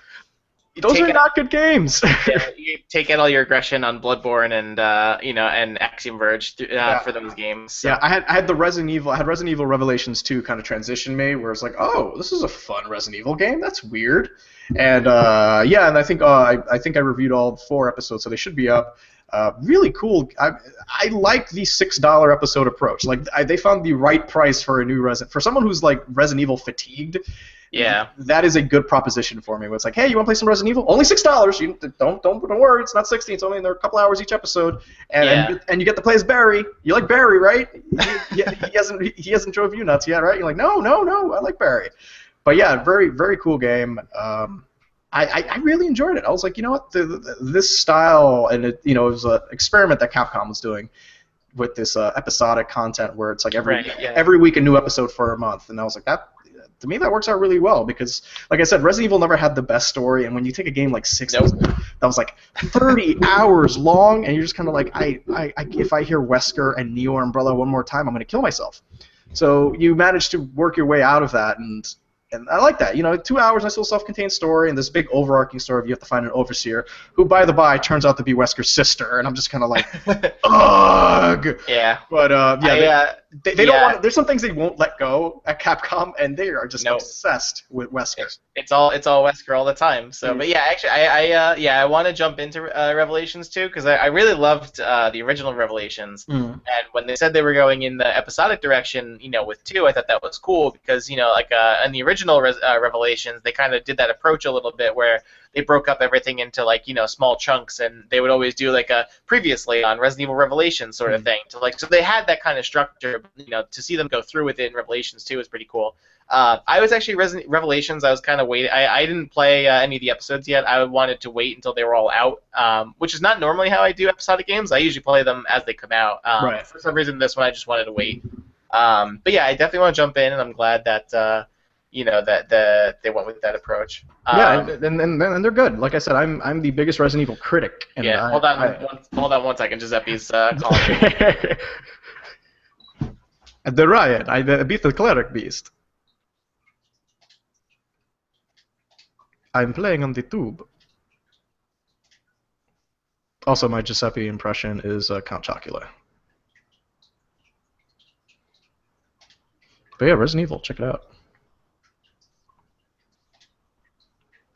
good games. Yeah, you take out all your aggression on Bloodborne and and Axiom Verge for those games. So. Yeah, I had Resident Evil Revelations 2 kind of transition me, where it's like, oh, this is a fun Resident Evil game. That's weird. And and I think I reviewed all 4 episodes, so they should be up. Really cool. I like the $6 episode approach. Like they found the right price for a new for someone who's like Resident Evil fatigued. Yeah, that is a good proposition for me. Where it's like, hey, you want to play some Resident Evil? Only $6. You don't worry. It's not 16. It's only they're a couple hours each episode, and you get to play as Barry. You like Barry, right? He hasn't drove you nuts yet, right? You're like, no, I like Barry. But yeah, very very cool game. I really enjoyed it. I was like, you know what, this style, and it was an experiment that Capcom was doing with this episodic content where it's like every week a new episode for a month, and I was like, that to me that works out really well because, like I said, Resident Evil never had the best story, and when you take a game like 6 that was like 30 hours long, and you're just kind of like, if I hear Wesker and Neo Umbrella one more time, I'm gonna kill myself. So you managed to work your way out of that, and I like that. 2 hours, nice little self-contained story, and this big overarching story of you have to find an overseer, who, by the by, turns out to be Wesker's sister, and I'm just kind of like, ugh. Yeah. But they don't want. There's some things they won't let go at Capcom, and they are just obsessed with Wesker. It's all Wesker all the time. So, but yeah, actually, I want to jump into Revelations too because I really loved the original Revelations, and when they said they were going in the episodic direction, with 2, I thought that was cool because like in the original Revelations, they kind of did that approach a little bit where they broke up everything into like small chunks, and they would always do like a previously on Resident Evil Revelations sort of thing to like, so they had that kind of structure. To see them go through with it in Revelations 2 is pretty cool. I was actually Revelations. I was kind of waiting. I didn't play any of the episodes yet. I wanted to wait until they were all out, which is not normally how I do episodic games. I usually play them as they come out. Right. For some reason, this one I just wanted to wait. But yeah, I definitely want to jump in, and I'm glad that that they went with that approach. And they're good. Like I said, I'm the biggest Resident Evil critic. And hold on one second. Giuseppe's calling. At the riot, I beat the cleric beast. I'm playing on the tube. Also, my Giuseppe impression is Count Chocula. But yeah, Resident Evil, check it out.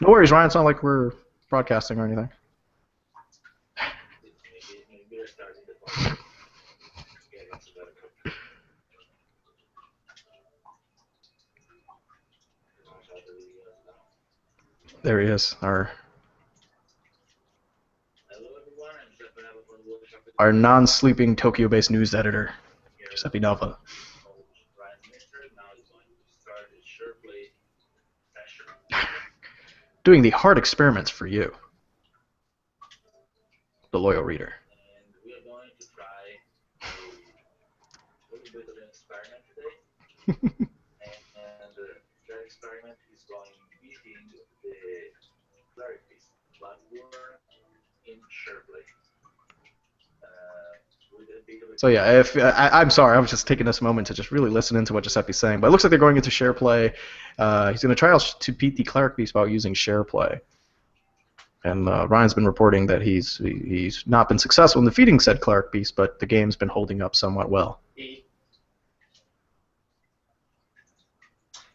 No worries, Ryan. It's not like we're broadcasting or anything. There he is, our non-sleeping Tokyo-based news editor, Giuseppe Nova. Doing the hard experiments for you, the loyal reader. And we are going to try a little bit of an experiment today. and that experiment is going beating the cleric beast. Bloodborne in SharePlay. With a bit of a So yeah, if I'm sorry, I was just taking this moment to just really listen into what Giuseppe's saying. But it looks like they're going into SharePlay. He's going to try out to beat the Cleric Beast while using SharePlay. And Ryan's been reporting that he's not been successful in defeating said Cleric Beast, but the game's been holding up somewhat well.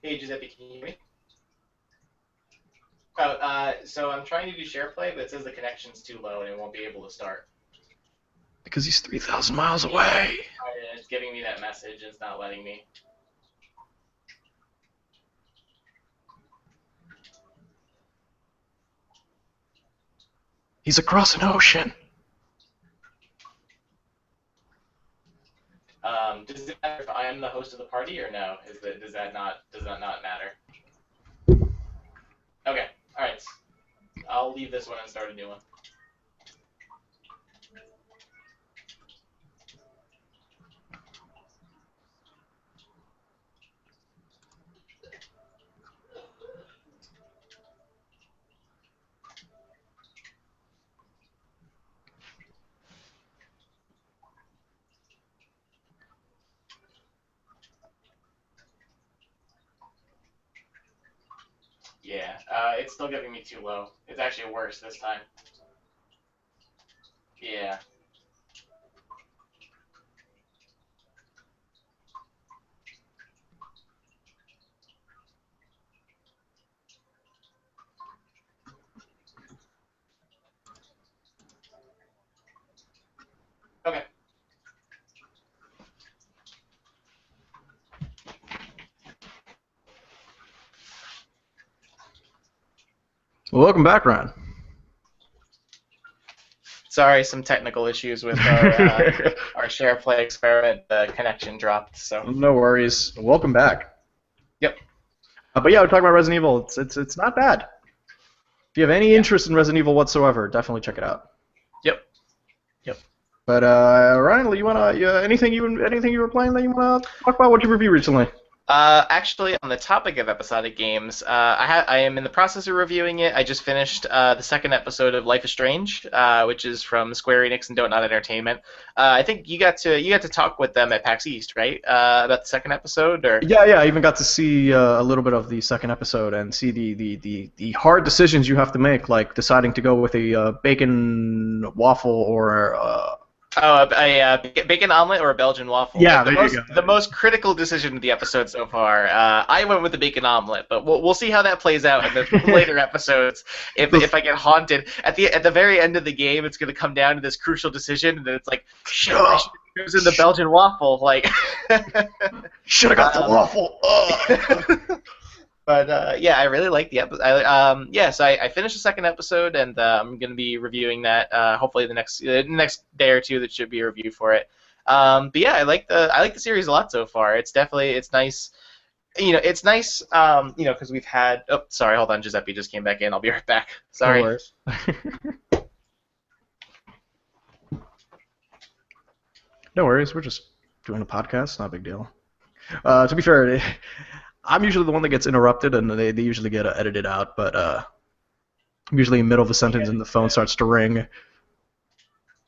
Hey, Giuseppe, can you hear me? Oh, so I'm trying to do SharePlay, but it says the connection's too low and it won't be able to start. Because he's 3,000 miles away. And it's giving me that message and it's not letting me. He's across an ocean. Does it matter if I am the host of the party or no? Does that not matter? Okay, all right. I'll leave this one and start a new one. Yeah, it's still giving me too low. It's actually worse this time. Yeah. Okay. Well, welcome back, Ryan. Sorry, some technical issues with our SharePlay experiment. The connection dropped, so. No worries. Welcome back. Yep. But yeah, we're talking about Resident Evil. It's not bad. If you have any interest in Resident Evil whatsoever, definitely check it out. Yep. But Ryan, you wanna anything you were playing that you wanna talk about? What did you review recently? Actually, on the topic of episodic games, I am in the process of reviewing it. I just finished the second episode of Life is Strange, which is from Square Enix and Don't Not Entertainment. I think you got to talk with them at PAX East, right? About the second episode, or Yeah, I even got to see a little bit of the second episode and see the hard decisions you have to make, like deciding to go with a bacon waffle or a bacon omelet or a Belgian waffle. Yeah, there you go. The most critical decision of the episode so far. I went with the bacon omelet, but we'll see how that plays out in the later episodes. If I get haunted at the very end of the game, it's going to come down to this crucial decision, and then it's like, shit, I should have chosen the Belgian waffle. Like, should have got the waffle. But yeah, I really like the episode. So I finished the second episode, and I'm going to be reviewing that. Hopefully, the next day or two, that should be a review for it. But yeah, I like the series a lot so far. It's nice. It's nice. Because we've had. Oh, sorry. Hold on. Giuseppe just came back in. I'll be right back. Sorry. No worries. No worries. We're just doing a podcast. Not a big deal. To be fair, I'm usually the one that gets interrupted, and they usually get edited out, but I'm usually in the middle of a sentence and the phone starts to ring.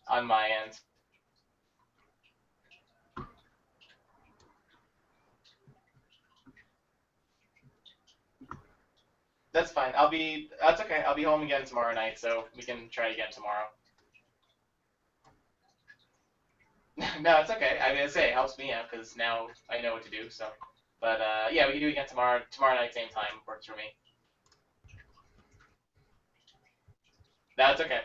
On my end. That's fine. That's okay. I'll be home again tomorrow night, so we can try again tomorrow. No, it's okay. I mean, it helps me out, because now I know what to do, so. But yeah, we can do it again tomorrow. Tomorrow night, same time, works for me. No, it's okay.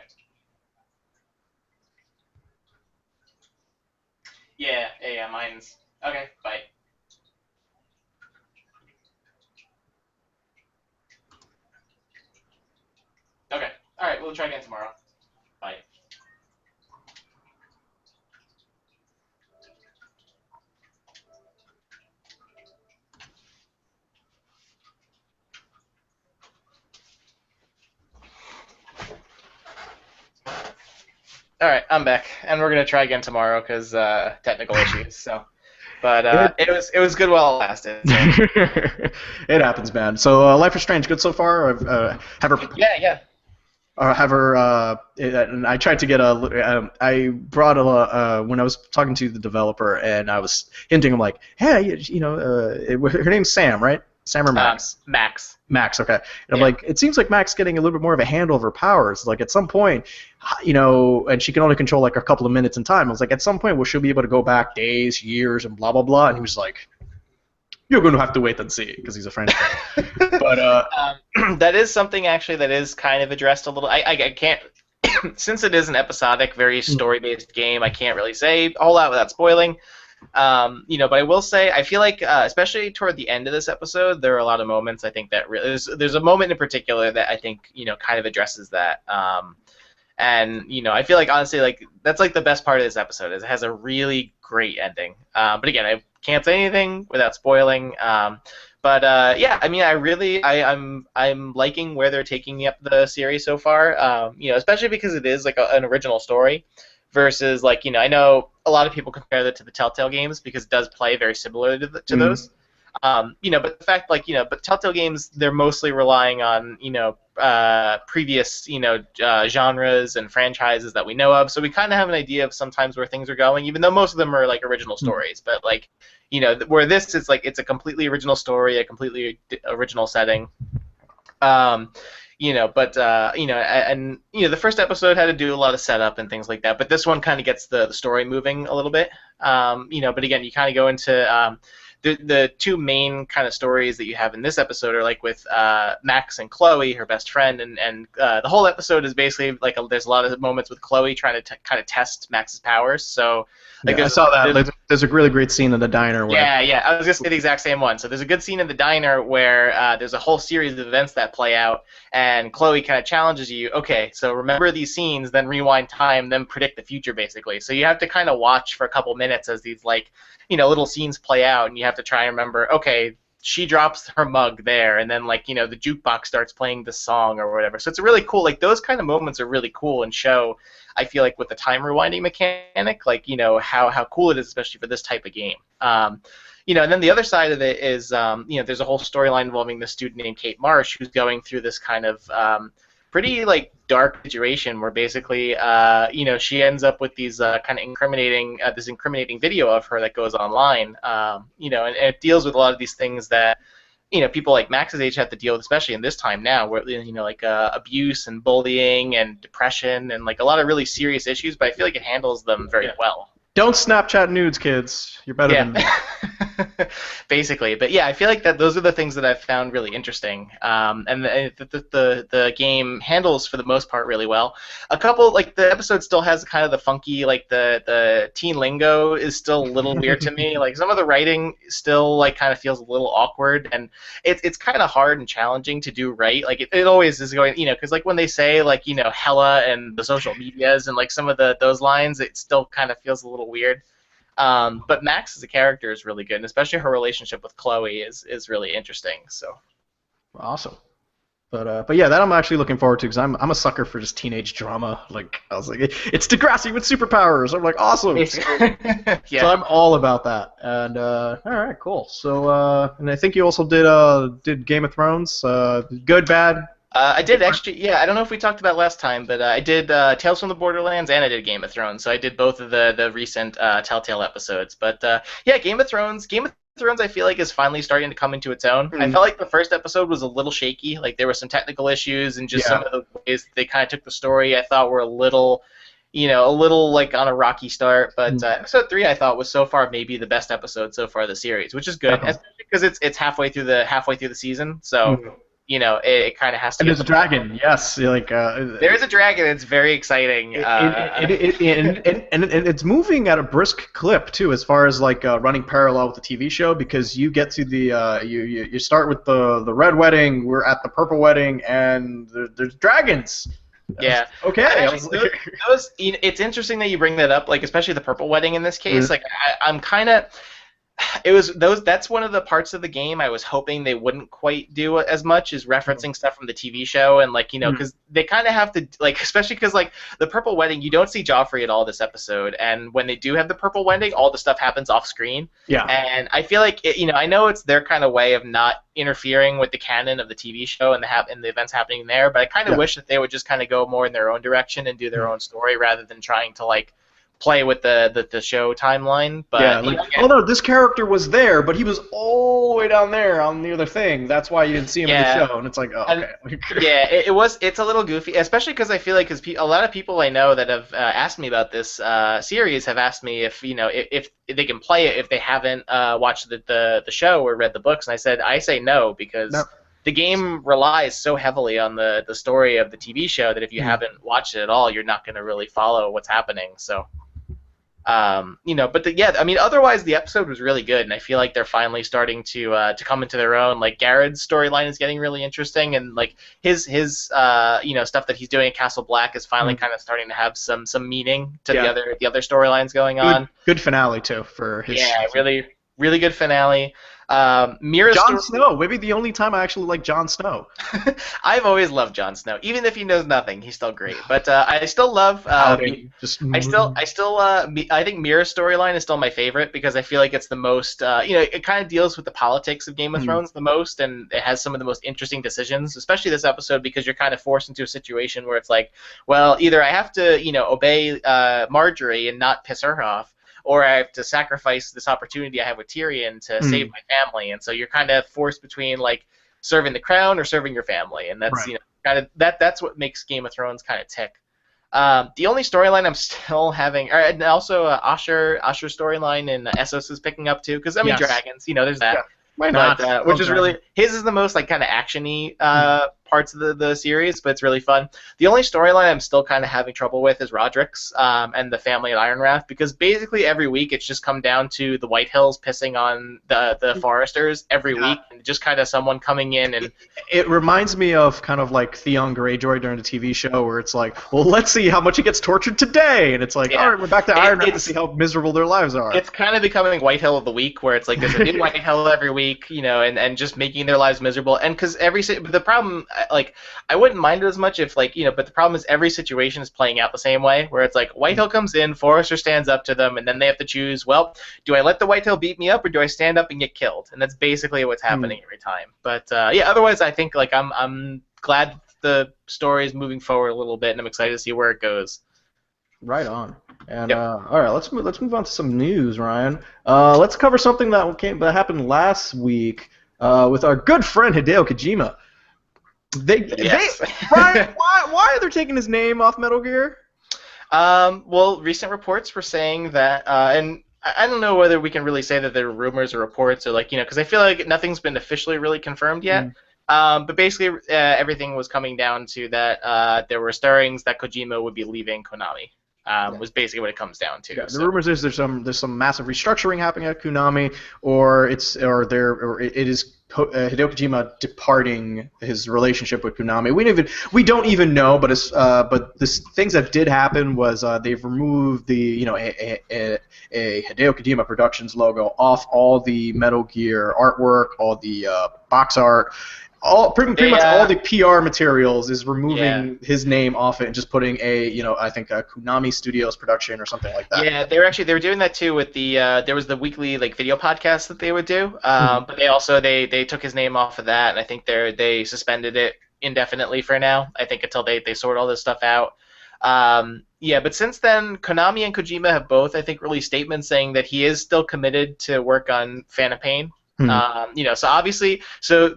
Yeah, mine's okay. Bye. Okay. All right, we'll try again tomorrow. Bye. All right, I'm back, and we're gonna try again tomorrow because technical issues. So, but it was good while it lasted. So. It happens, man. So Life is Strange, good so far? Yeah. have her. And I tried to get I brought when I was talking to the developer, and I was hinting, I'm like, hey, her name's Sam, right? Sam or Max? Max. Max, okay. And I'm like, it seems like Max getting a little bit more of a handle of her powers. Like, at some point, and she can only control, like, a couple of minutes in time. I was like, at some point, she'll be able to go back days, years, and blah, blah, blah. And he was like, you're going to have to wait and see, because he's a French guy. But, that is something, actually, that is kind of addressed a little. I can't, since it is an episodic, very story-based game, I can't really say a whole lot without spoiling. But I will say, I feel like, especially toward the end of this episode, there are a lot of moments I think that really there's a moment in particular that I think kind of addresses that. I feel like, honestly, like that's like the best part of this episode is it has a really great ending. But again, I can't say anything without spoiling. I'm liking where they're taking the series so far. Especially because it is like an original story. Versus, like, I know a lot of people compare that to the Telltale games because it does play very similar to those. But the fact, like, but Telltale games, they're mostly relying on, previous, genres and franchises that we know of. So we kind of have an idea of sometimes where things are going, even though most of them are, like, original stories. But, like, where this is, like, it's a completely original story, a completely original setting. The first episode had to do a lot of setup and things like that, but this one kind of gets the story moving a little bit. But again, you kind of go into the two main kind of stories that you have in this episode are like with Max and Chloe, her best friend, and the whole episode is basically like there's a lot of moments with Chloe trying to kind of test Max's powers. So like I saw that. There's a really great scene in the diner. Where yeah. I was going to say the exact same one. So there's a good scene in the diner where there's a whole series of events that play out, and Chloe kind of challenges you, okay, so remember these scenes, then rewind time, then predict the future, basically. So you have to kind of watch for a couple minutes as these, like, little scenes play out, and you have to try and remember, okay, she drops her mug there, and then, like, the jukebox starts playing the song or whatever. So it's really cool. Like, those kind of moments are really cool and show, I feel like, with the time rewinding mechanic, like, how cool it is, especially for this type of game. And then the other side of it is, there's a whole storyline involving this student named Kate Marsh who's going through this kind of pretty, like, dark situation where basically, she ends up with these kind of incriminating video of her that goes online, and it deals with a lot of these things that, people like Max's age have to deal with, especially in this time now, where, like, abuse and bullying and depression and, like, a lot of really serious issues, but I feel like it handles them very well. Don't Snapchat nudes, kids. You're better than me. Basically, but yeah, I feel like that those are the things that I've found really interesting, and the game handles for the most part really well. A couple, like, the episode still has kind of the funky, like, the teen lingo is still a little weird to me. Like, some of the writing still, like, kind of feels a little awkward, and it's kind of hard and challenging to do right. Like, it always is going, because, like, when they say, like, hella and the social medias and, like, some of those lines, it still kind of feels a little weird. But Max as a character is really good, and especially her relationship with Chloe is really interesting. So awesome. But yeah, that I'm actually looking forward to because I'm a sucker for just teenage drama. Like, I was like, it's Degrassi with superpowers. I'm like, awesome. Yeah. So I'm all about that. And all right, cool. So and I think you also did Game of Thrones. Good, bad. I did actually, yeah. I don't know if we talked about last time, but I did Tales from the Borderlands and I did Game of Thrones. So I did both of the recent Telltale episodes. But yeah, Game of Thrones, I feel like is finally starting to come into its own. I felt like the first episode was a little shaky. Like, there were some technical issues and just some of the ways they kind of took the story, I thought, were a little like on a rocky start. But episode 3, I thought, was so far maybe the best episode so far of the series, which is good, especially because it's halfway through the season. So. It kind of has to. And there's a dragon, yes. Like there is a dragon. It's very exciting. And it's moving at a brisk clip too, as far as like running parallel with the TV show, because you get to the you start with the red wedding, we're at the purple wedding, and there's dragons. Yeah. Okay. Actually, it's interesting that you bring that up, like especially the purple wedding in this case. Like I'm kind of. It was those. That's one of the parts of the game I was hoping they wouldn't quite do as much, is referencing stuff from the TV show, and like because they kind of have to, like, especially because like the purple wedding, you don't see Joffrey at all this episode, and when they do have the purple wedding, all the stuff happens off screen. Yeah. And I feel like I know it's their kind of way of not interfering with the canon of the TV show and the events happening there, but I kind of wish that they would just kind of go more in their own direction and do their own story rather than trying to like play with the show timeline. But yeah, like, oh no, this character was there, but he was all the way down there on the other thing. That's why you didn't see him in the show. And it's like, oh, okay. Yeah, it's a little goofy, especially because I feel like a lot of people I know that have asked me about this series have asked me if if they can play it if they haven't watched the show or read the books, and I say no, because the game relies so heavily on the story of the TV show that if you haven't watched it at all, you're not going to really follow what's happening. So. But otherwise the episode was really good, and I feel like they're finally starting to come into their own. Like Garrett's storyline is getting really interesting, and like his stuff that he's doing at Castle Black is finally kind of starting to have some meaning to the other storylines going on. Good finale too for his. Yeah, really good finale. Jon Snow, maybe the only time I actually like Jon Snow. I've always loved Jon Snow, even if he knows nothing, he's still great. But I still love. I think Mira's storyline is still my favorite because I feel like it's the most. It kind of deals with the politics of Game of Thrones the most, and it has some of the most interesting decisions, especially this episode because you're kind of forced into a situation where it's like, well, either I have to obey Marjorie and not piss her off, or I have to sacrifice this opportunity I have with Tyrion to save my family, and so you're kind of forced between like serving the crown or serving your family, and that's kind of that's what makes Game of Thrones kind of tick. The only storyline I'm still having, and also Asher's storyline in Essos is picking up too, because dragons, there's that. Yeah. Why not? But, which is really his is the most like kind of actiony parts of the series, but it's really fun. The only storyline I'm still kind of having trouble with is Roderick's and the family at Ironrath, because basically every week it's just come down to the White Hills pissing on the Foresters every week, and just kind of someone coming in and. It reminds me of kind of like Theon Greyjoy during the TV show, where it's like, well, let's see how much he gets tortured today, and it's like, all right, we're back to Ironrath to see how miserable their lives are. It's kind of becoming White Hill of the week, where it's like there's a new White Hill every week, and just making their lives miserable, and because the problem. Like, I wouldn't mind it as much if, like, but the problem is every situation is playing out the same way, where it's like Whitehill comes in, Forrester stands up to them, and then they have to choose, well, do I let the Whitehill beat me up, or do I stand up and get killed? And that's basically what's happening every time. But, otherwise I think, like, I'm glad the story is moving forward a little bit, and I'm excited to see where it goes. Right on. And all right, let's move on to some news, Ryan. Let's cover something that happened last week with our good friend Hideo Kojima. Ryan, why are they taking his name off Metal Gear? Well, recent reports were saying that, and I don't know whether we can really say that they're rumors or reports, or like, because I feel like nothing's been officially really confirmed yet. But basically, everything was coming down to that there were stirrings that Kojima would be leaving Konami. Was basically what it comes down to. Yeah, the rumors is there's some massive restructuring happening at Konami, or it is Hideo Kojima departing his relationship with Konami. We don't even know, but the things that did happen was they've removed the a Hideo Kojima Productions logo off all the Metal Gear artwork, all the box art. Pretty much all the PR materials is removing his name off it and just putting I think a Konami Studios production or something like that. Yeah, they were doing that too with the there was the weekly like video podcast that they would do, but they also they took his name off of that, and I think they suspended it indefinitely for now. I think until they sort all this stuff out. But since then, Konami and Kojima have both, I think, released statements saying that he is still committed to work on Phantom Pain. So obviously,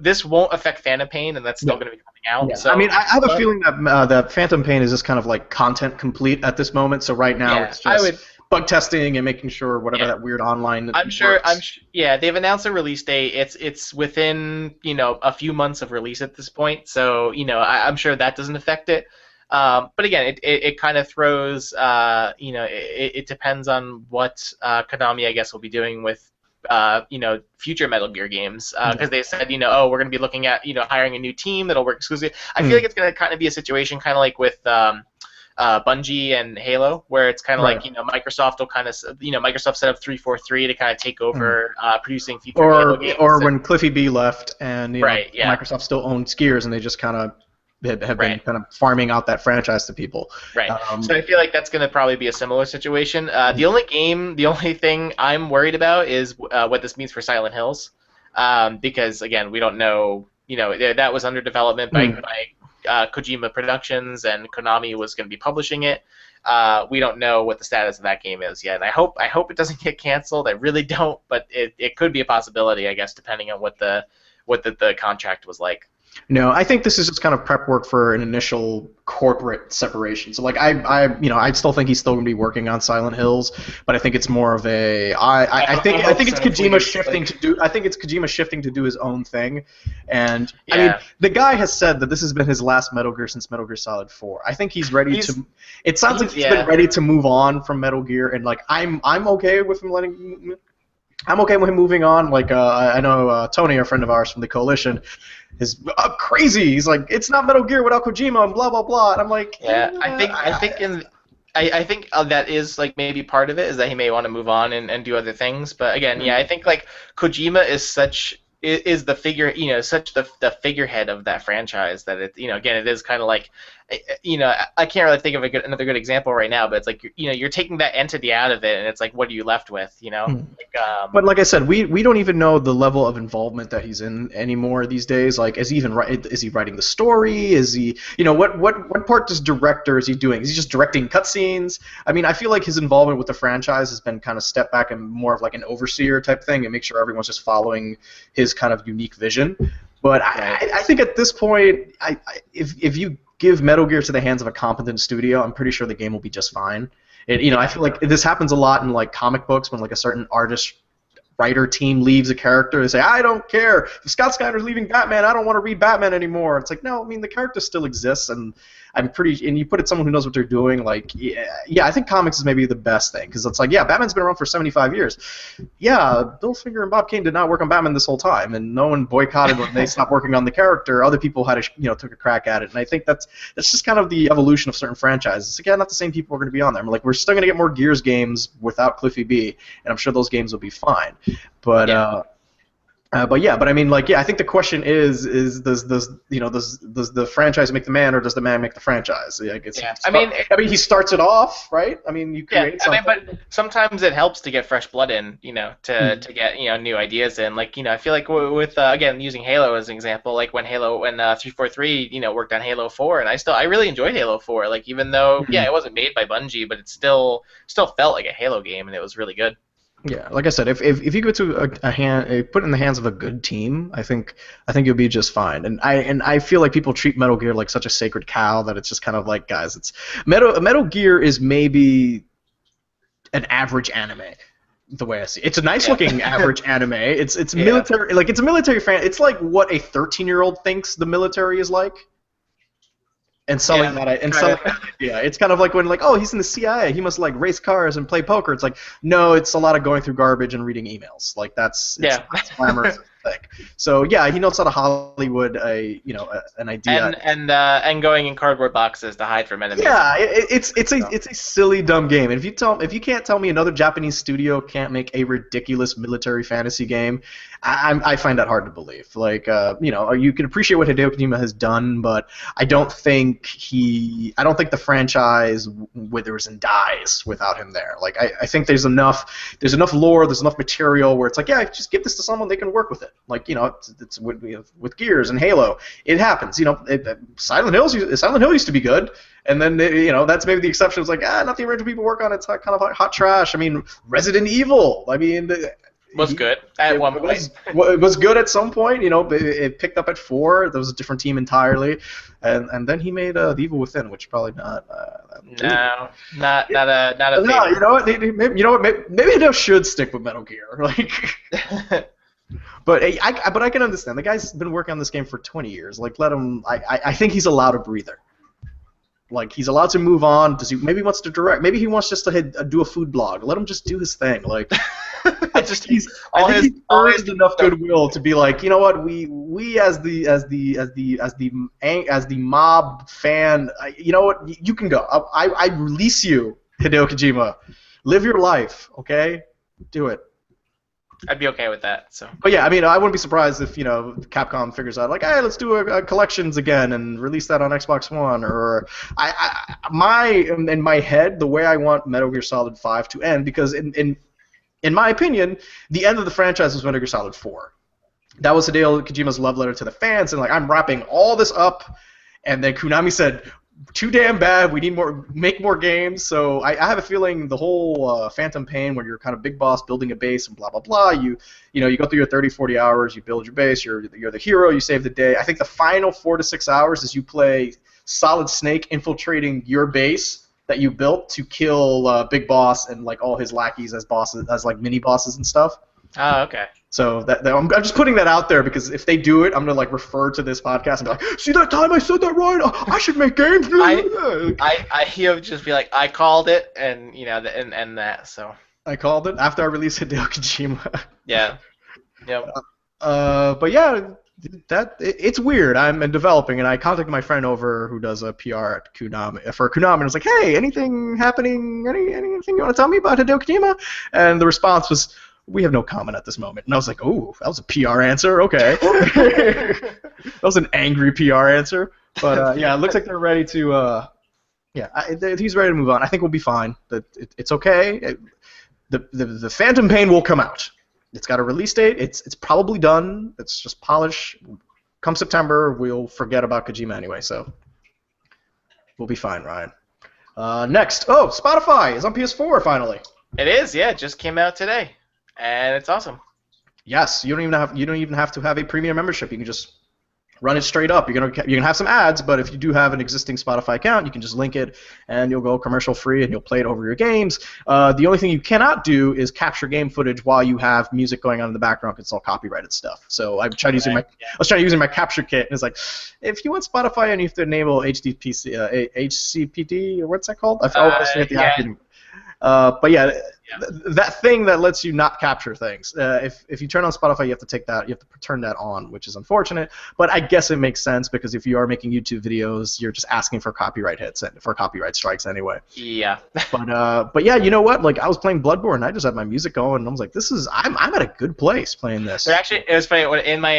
this won't affect Phantom Pain, and that's still going to be coming out. Yeah. So, I mean, I have a feeling that Phantom Pain is just kind of like content complete at this moment. So right now, it's just bug testing and making sure whatever that weird online. I'm sure. They've announced a release date. It's within a few months of release at this point. So I'm sure that doesn't affect it. But again, it kind of throws. It depends on what Konami, I guess, will be doing with. Future Metal Gear games, because they said, we're going to be looking at, hiring a new team that'll work exclusively. I feel like it's going to kind of be a situation kind of like with Bungie and Halo, where it's kind of Right. like Microsoft will kind of Microsoft set up 343 to kind of take over producing future Halo games. Or when Cliffy B left and Right, yeah. Microsoft still owns Gears and they just kind of have been Right. kind of farming out that franchise to people. Right. So I feel like that's going to probably be a similar situation. The only thing I'm worried about is what this means for Silent Hills, because again, we don't know. That was under development by Kojima Productions, and Konami was going to be publishing it. We don't know what the status of that game is yet. And I hope it doesn't get canceled. I really don't, but it could be a possibility, I guess, depending on what the contract was like. No, I think this is just kind of prep work for an initial corporate separation. So like I still think he's still going to be working on Silent Hills, but I think it's more of a I think it's Kojima shifting to do. I think it's Kojima shifting to do his own thing, and I mean the guy has said that this has been his last Metal Gear since Metal Gear Solid 4. I think he's ready to. It sounds like he's been ready to move on from Metal Gear, and like I'm okay with him letting. I'm okay with him moving on. Like I know Tony, a friend of ours from the Coalition, is crazy. He's like, it's not Metal Gear without Kojima and blah blah blah. And I'm like, I think that is like maybe part of it is that he may want to move on and do other things. But again, I think like Kojima is the figure, such the figurehead of that franchise that it, again, it is kind of like, I can't really think of another good example right now, but it's like, you're taking that entity out of it, and it's like, what are you left with, But like I said, we don't even know the level of involvement that he's in anymore these days. Like, is he writing the story? Is he, what part does director is he doing? Is he just directing cutscenes? I mean, I feel like his involvement with the franchise has been kind of step back and more of like an overseer type thing, and make sure everyone's just following his kind of unique vision. But I think at this point, if you give Metal Gear to the hands of a competent studio, I'm pretty sure the game will be just fine. I feel like this happens a lot in like comic books when like a certain artist writer team leaves a character. They say, I don't care. If Scott Snyder's leaving Batman, I don't want to read Batman anymore. It's like, no, I mean, the character still exists, and and you put it someone who knows what they're doing, like, I think comics is maybe the best thing, because it's like, Batman's been around for 75 years. Bill Finger and Bob Kane did not work on Batman this whole time, and no one boycotted when they stopped working on the character. Other people had took a crack at it, and I think that's just kind of the evolution of certain franchises. Again, not the same people are going to be on there. We're still going to get more Gears games without Cliffy B, and I'm sure those games will be fine. But I mean, I think the question is does the franchise make the man, or does the man make the franchise? I mean, he starts it off, right? I mean, you create something. But sometimes it helps to get fresh blood in, to get new ideas in. I feel like with again using Halo as an example, like when 343 worked on Halo 4, and I really enjoyed Halo 4. Even though it wasn't made by Bungie, but it still felt like a Halo game, and it was really good. Yeah, like I said, if you go to put it in the hands of a good team, I think you'll be just fine. And I feel like people treat Metal Gear like such a sacred cow that it's just kind of like, guys, it's Metal Gear is maybe an average anime, the way I see it. It's a nice looking average anime. It's military, it's a military fan. It's like what a 13-year-old thinks the military is like. And selling that idea. It's kind of like when he's in the CIA, he must race cars and play poker. It's like, no, it's a lot of going through garbage and reading emails. That's glamorous thing. So he knows how to Hollywood an idea and going in cardboard boxes to hide from enemies. Yeah, it's a silly dumb game. And if you can't tell me another Japanese studio can't make a ridiculous military fantasy game, I find that hard to believe. You can appreciate what Hideo Kojima has done, but I don't think the franchise withers and dies without him there. I think there's enough lore, there's enough material where it's like, just give this to someone, they can work with it. It's with Gears and Halo, it happens. Silent Hill used to be good, and then that's maybe the exception. It's not the original people work on it. It's kind of hot trash. I mean, Resident Evil. I mean, was good at one point. It was good at some point. It picked up at 4. There was a different team entirely, and then he made The Evil Within, which probably not. No, not a. No, you know what? Maybe they should stick with Metal Gear. But I can understand. The guy's been working on this game for 20 years. Let him. I think he's allowed a breather. He's allowed to move on. Maybe he wants to direct. Maybe he wants just to do a food blog. Let him just do his thing. I just I all think his he's all his earned enough goodwill to be like, you know what, we as the mob fan, you know what, you can go. I release you, Hideo Kojima. Live your life, okay? Do it. I'd be okay with that. So. But yeah, I mean, I wouldn't be surprised if Capcom figures out like, hey, let's do a collections again and release that on Xbox One. Or in my head, the way I want Metal Gear Solid 5 to end, because in my opinion, the end of the franchise was Metal Gear Solid 4. That was Hideo Kojima's love letter to the fans, and like I'm wrapping all this up, and then Konami said, too damn bad. We need make more games. So I have a feeling the whole Phantom Pain, where you're kind of big boss building a base and blah blah blah. You go through your 30, 40 hours. You build your base. You're the hero. You save the day. I think the final 4 to 6 hours is you play Solid Snake infiltrating your base that you built to kill Big Boss and like all his lackeys as bosses, as like mini bosses and stuff. Oh, okay. So I'm just putting that out there because if they do it, I'm gonna like refer to this podcast and be like, "See that time I said that right? I should make games." He'll just be like, "I called it," and and that. So I called it after I released Hideo Kojima. Yeah. Yep. But yeah, it's weird. I'm developing, and I contacted my friend over who does a PR at Konami and I was like, "Hey, anything happening? Anything you want to tell me about Hideo Kojima?" And the response was, "We have no comment at this moment." And I was like, "Oh, that was a PR answer. Okay." That was an angry PR answer. But yeah, it looks like they're ready to. He's ready to move on. I think we'll be fine. It's okay. The Phantom Pain will come out. It's got a release date. It's probably done. It's just polish. Come September, we'll forget about Kojima anyway. So we'll be fine, Ryan. Next, Spotify is on PS4 finally. It is. Yeah, it just came out today. And it's awesome. Yes, you don't even have to have a premium membership. You can just run it straight up. You're gonna have some ads, but if you do have an existing Spotify account, you can just link it, and you'll go commercial free, and you'll play it over your games. The only thing you cannot do is capture game footage while you have music going on in the background, because it's all copyrighted stuff. So I was trying to use my capture kit, and it's like, if you want Spotify, and you have to enable HCPD, or what's that called? I forget the acronym. But yeah, that thing that lets you not capture things. If you turn on Spotify, you have to turn that on, which is unfortunate. But I guess it makes sense because if you are making YouTube videos, you're just asking for copyright hits and for copyright strikes anyway. Yeah. But yeah, you know what? Like I was playing Bloodborne, and I just had my music going, and I was like, I'm at a good place playing this. It was funny in my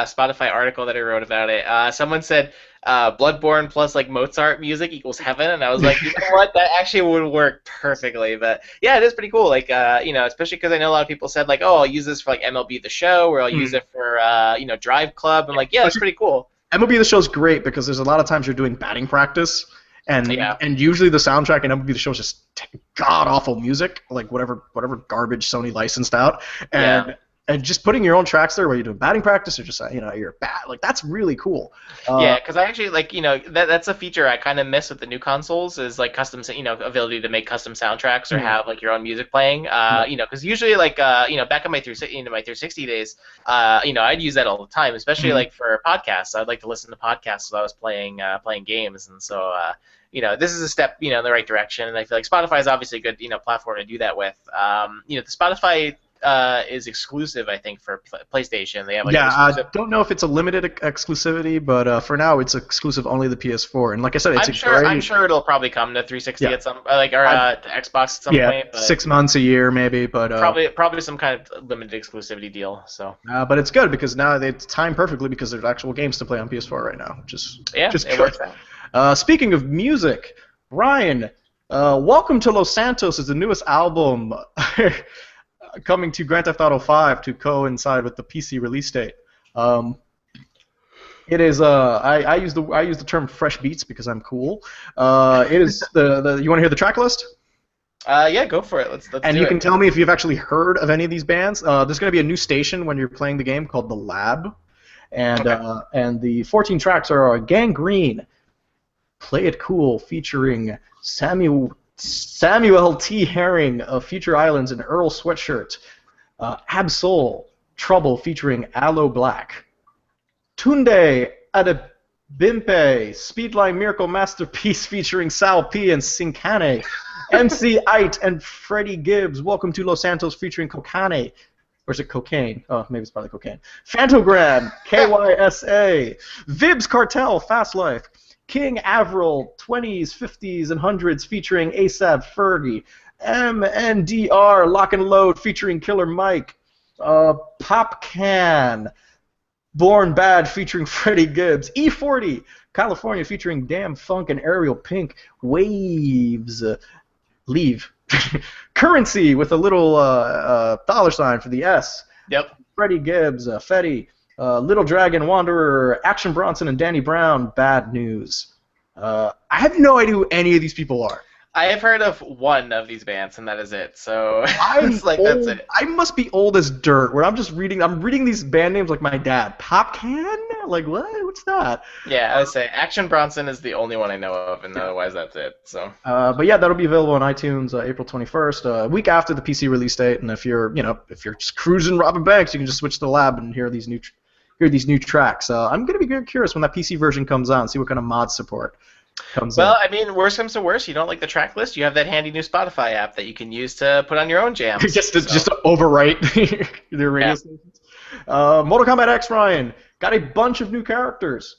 Spotify article that I wrote about it. Someone said, Bloodborne plus like Mozart music equals heaven, and I was like, you know what, that actually would work perfectly. But yeah, it is pretty cool. Like especially because I know a lot of people said like, oh, I'll use this for like MLB The Show, or I'll use it for Drive Club. I'm like, yeah, that's pretty cool. MLB The Show is great because there's a lot of times you're doing batting practice, and usually the soundtrack in MLB The Show is just god awful music, like whatever garbage Sony licensed out, and just putting your own tracks there, where you're doing batting practice or just you're bat, like that's really cool. Yeah, because I actually like that's a feature I kind of miss with the new consoles is like custom ability to make custom soundtracks or have like your own music playing. Because usually like back in my 360 days, I'd use that all the time, especially like for podcasts. I'd like to listen to podcasts while I was playing games, and so. This is a step, in the right direction, and I feel like Spotify is obviously a good, platform to do that with. The Spotify is exclusive, I think, for PlayStation. They have I don't know if it's a limited exclusivity, but for now it's exclusive only to the PS4. And like I said, I'm sure it'll probably come to 360 at some to Xbox at some point. But 6 months, a year, maybe, but probably some kind of limited exclusivity deal. So. But it's good because now it's timed perfectly because there's actual games to play on PS4 right now, which is it works out. Speaking of music, Ryan, Welcome to Los Santos is the newest album coming to Grand Theft Auto 5 to coincide with the PC release date. It is I use the term fresh beats because I'm cool. It is you want to hear the track list? Yeah, go for it. Let's and you can tell me if you've actually heard of any of these bands. There's going to be a new station when you're playing the game called The Lab, and the 14 tracks are Gangrene, Play It Cool featuring Samuel T. Herring of Future Islands and Earl Sweatshirt, Absol, Trouble featuring Aloe Black, Tunde Adebimpe, Speedline Miracle Masterpiece featuring Sal P and Sinkane, MC Ite and Freddie Gibbs. Welcome to Los Santos featuring Kokane. Or is it cocaine? Oh, maybe it's probably cocaine. Phantogram, KYSA. Vibs Cartel, Fast Life. King Avril, 20s, 50s, and 100s featuring ASAP Fergie. MNDR, Lock and Load featuring Killer Mike. Pop Can, Born Bad featuring Freddie Gibbs. E40, California featuring Damn Funk and Ariel Pink. Waves, Leave. Currency with a little dollar sign for the S. Yep. Freddie Gibbs, Fetty, Little Dragon Wanderer, Action Bronson, and Danny Brown. Bad News. I have no idea who any of these people are. I have heard of one of these bands, and that is it. So I'm like old, that's it. I must be old as dirt. Where I'm reading these band names like my dad. Popcan? Like what? What's that? Yeah, I would say Action Bronson is the only one I know of, and otherwise that's it. So. But yeah, that'll be available on iTunes April 21st, a week after the PC release date. And if you're just cruising robbing banks, you can just switch to the lab and hear these new tracks. I'm gonna be very curious when that PC version comes out and see what kind of mod support comes Well, in. I mean, worst comes to worst, you don't like the track list, you have that handy new Spotify app that you can use to put on your own jams. just to overwrite their radio stations. Mortal Kombat X, Ryan, got a bunch of new characters.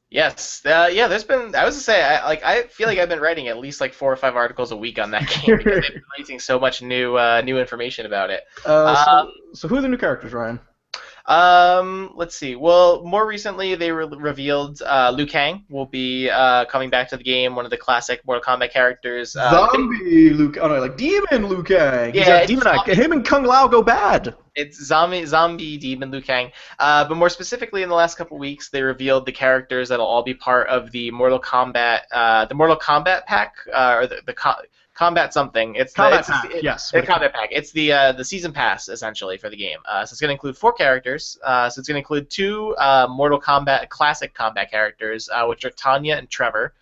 Yes, yeah. There's been. I was to say, I feel like I've been writing at least like 4 or 5 articles a week on that game because they've been releasing so much new information about it. So who are the new characters, Ryan? Let's see. Well, more recently they revealed Liu Kang will be coming back to the game. One of the classic Mortal Kombat characters. Zombie Liu Kang. Oh no, like Demon Liu Kang. Yeah, Him and Kung Lao go bad. It's zombie demon Liu Kang. But more specifically, in the last couple weeks, they revealed the characters that'll all be part of the Mortal Kombat pack, or the Combat something. It's Combat pack. Yes. The Combat pack. It's the season pass essentially for the game. So it's going to include 4 characters. So it's going to include 2 Mortal Kombat classic combat characters, which are Tanya and Trevor.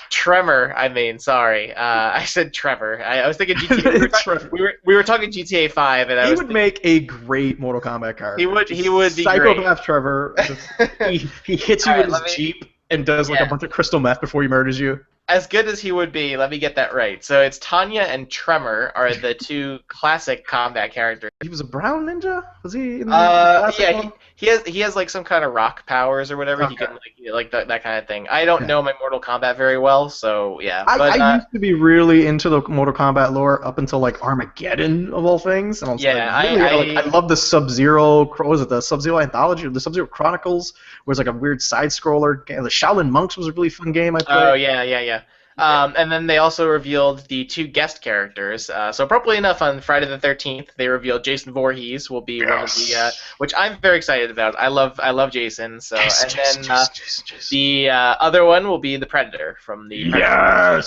Tremor. I mean, sorry. I said Trevor. I was thinking GTA. We were talking GTA 5, and he would make a great Mortal Kombat character. He would be Psychopath great. Trevor. he hits you with his Jeep and does like a bunch of crystal meth before he murders you. As good as he would be, let me get that right. So it's Tanya and Tremor are the 2 classic combat characters. He was a brown ninja? Was he in the classic one? He has like some kind of rock powers or whatever. Okay. He can like that kind of thing. I don't know my Mortal Kombat very well, so yeah. I used to be really into the Mortal Kombat lore up until like Armageddon of all things. And I love the Sub-Zero. What was it? The Sub-Zero Anthology or the Sub-Zero Chronicles, where it's like a weird side scroller. The Shaolin Monks was a really fun game I played. Oh yeah. And then they also revealed the 2 guest characters. So appropriately enough, on Friday the 13th, they revealed Jason Voorhees will be one of the, which I'm very excited about. I love Jason. So the other one will be the Predator from the Predator,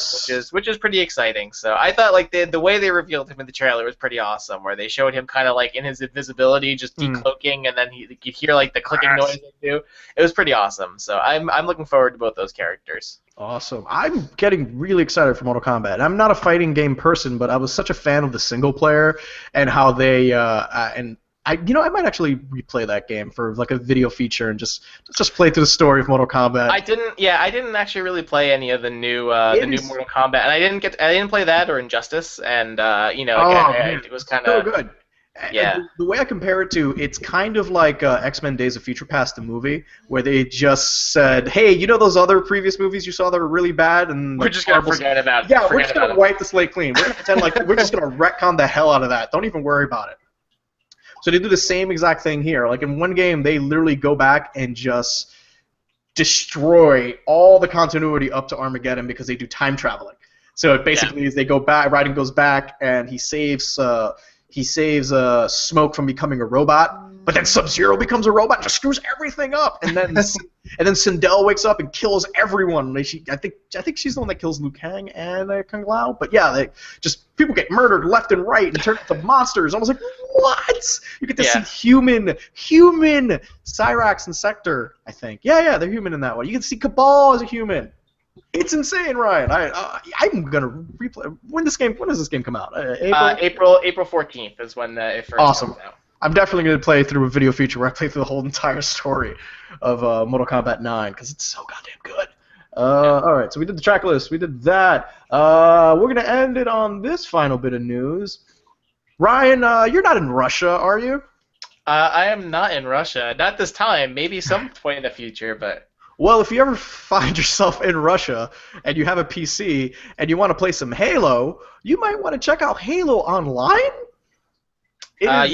which is pretty exciting. So I thought like the way they revealed him in the trailer was pretty awesome, where they showed him kind of like in his invisibility, just decloaking, and then you hear like the clicking noise they do. It was pretty awesome. So I'm looking forward to both those characters. Awesome. I'm getting really excited for Mortal Kombat. I'm not a fighting game person, but I was such a fan of the single player and how they I might actually replay that game for like a video feature and just play through the story of Mortal Kombat. I didn't actually really play any of the new Mortal Kombat, and I didn't play that or Injustice, and it was kind of so good. Yeah. The way I compare it to, it's kind of like X-Men Days of Future Past, the movie, where they just said, hey, you know those other previous movies you saw that were really bad? And we're just going to forget about it. Yeah, we're just going to wipe the slate clean. We're going to pretend like we're just going to retcon the hell out of that. Don't even worry about it. So they do the same exact thing here. Like in one game, they literally go back and just destroy all the continuity up to Armageddon because they do time traveling. So it basically is they go back, Raiden goes back, and he saves Smoke from becoming a robot, but then Sub-Zero becomes a robot and just screws everything up, and then Sindel wakes up and kills everyone. I think she's the one that kills Liu Kang and Kung Lao, but yeah, people get murdered left and right and turn into monsters. I was like, what? You get to see human Cyrax and Sector, I think. Yeah, they're human in that one. You can see Cabal as a human. It's insane, Ryan. I'm gonna replay. When does this game come out? April 14th is when it first comes out. I'm definitely gonna play through a video feature where I play through the whole entire story of Mortal Kombat 9 because it's so goddamn good. All right, so we did the track list. We did that. We're going to end it on this final bit of news. Ryan, you're not in Russia, are you? I am not in Russia. Not this time. Maybe some point in the future, but... Well, if you ever find yourself in Russia and you have a PC and you want to play some Halo, you might want to check out Halo Online. Yeah,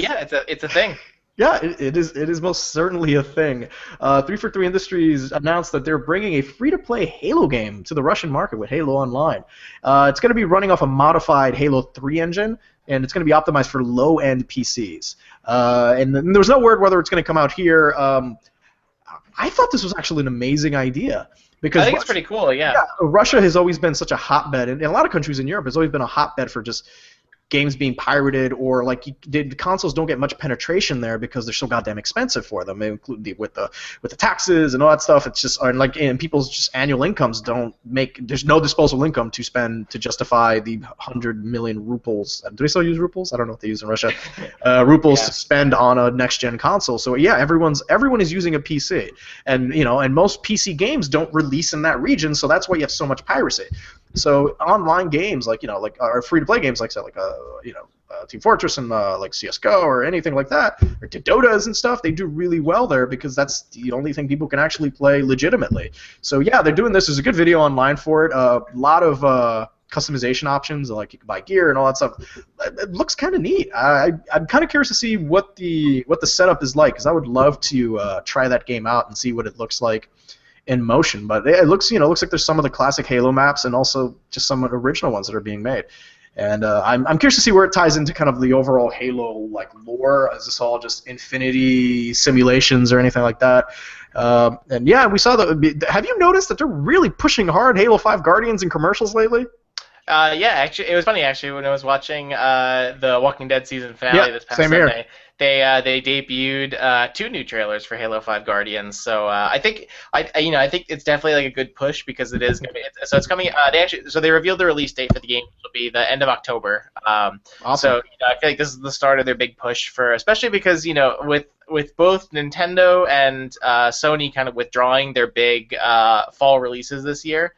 it's a thing. Yeah, it is most certainly a thing. 343 Industries announced that they're bringing a free-to-play Halo game to the Russian market with Halo Online. It's going to be running off a modified Halo 3 engine, and it's going to be optimized for low-end PCs. And there was no word whether it's going to come out here. I thought this was actually an amazing idea. Because I think it's pretty cool, yeah. Russia has always been such a hotbed, and a lot of countries in Europe has always been a hotbed for just games being pirated, or like the consoles don't get much penetration there because they're so goddamn expensive for them, including with the taxes and all that stuff. It's just and people's just annual incomes don't make. There's no disposable income to spend to justify the 100 million rubles. Do they still use rubles? I don't know what they use in Russia. Rubles to spend on a next gen console. So yeah, everyone is using a PC, and and most PC games don't release in that region, so that's why you have so much piracy. So online games or free-to-play games like Team Fortress and like CS:GO or anything like that, or Dotas and stuff, they do really well there because that's the only thing people can actually play legitimately. So yeah, they're doing this. There's a good video online for it. A lot of customization options, like you can buy gear and all that stuff. It looks kind of neat. I'm kind of curious to see what the setup is like, because I would love to try that game out and see what it looks like in motion. But it looks like there's some of the classic Halo maps and also just some of the original ones that are being made. And I'm curious to see where it ties into kind of the overall Halo lore. Is this all just Infinity simulations or anything like that? And yeah, we saw that. Have you noticed that they're really pushing hard Halo 5 Guardians in commercials lately? Yeah, actually, it was funny when I was watching the Walking Dead season finale this past Sunday. Here. They debuted 2 new trailers for Halo 5 Guardians, so I think it's definitely a good push because it is. So it's coming. They revealed the release date for the game, which will be the end of October. Awesome. So I feel like this is the start of their big push especially because with both Nintendo and Sony kind of withdrawing their big fall releases this year,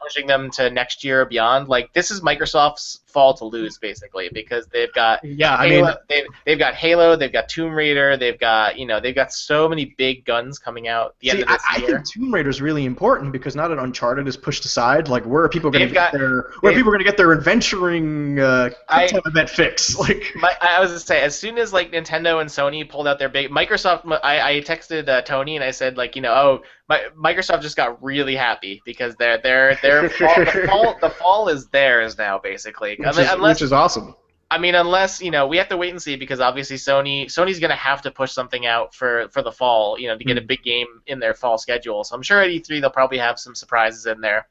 pushing them to next year or beyond. This is Microsoft's fall to lose, basically, because they've got Halo, they've got Halo, they've got Tomb Raider, they've got so many big guns coming out the end of this year. I think Tomb Raider is really important because now that Uncharted is pushed aside, where are people going to get their adventuring event fix? I was gonna say, as soon as Nintendo and Sony pulled out their big Microsoft, I texted Tony and I said Microsoft just got really happy because the fall is theirs now, basically. Which is awesome. I mean, unless we have to wait and see, because obviously Sony's gonna have to push something out for the fall, to get a big game in their fall schedule. So I'm sure at E3 they'll probably have some surprises in there.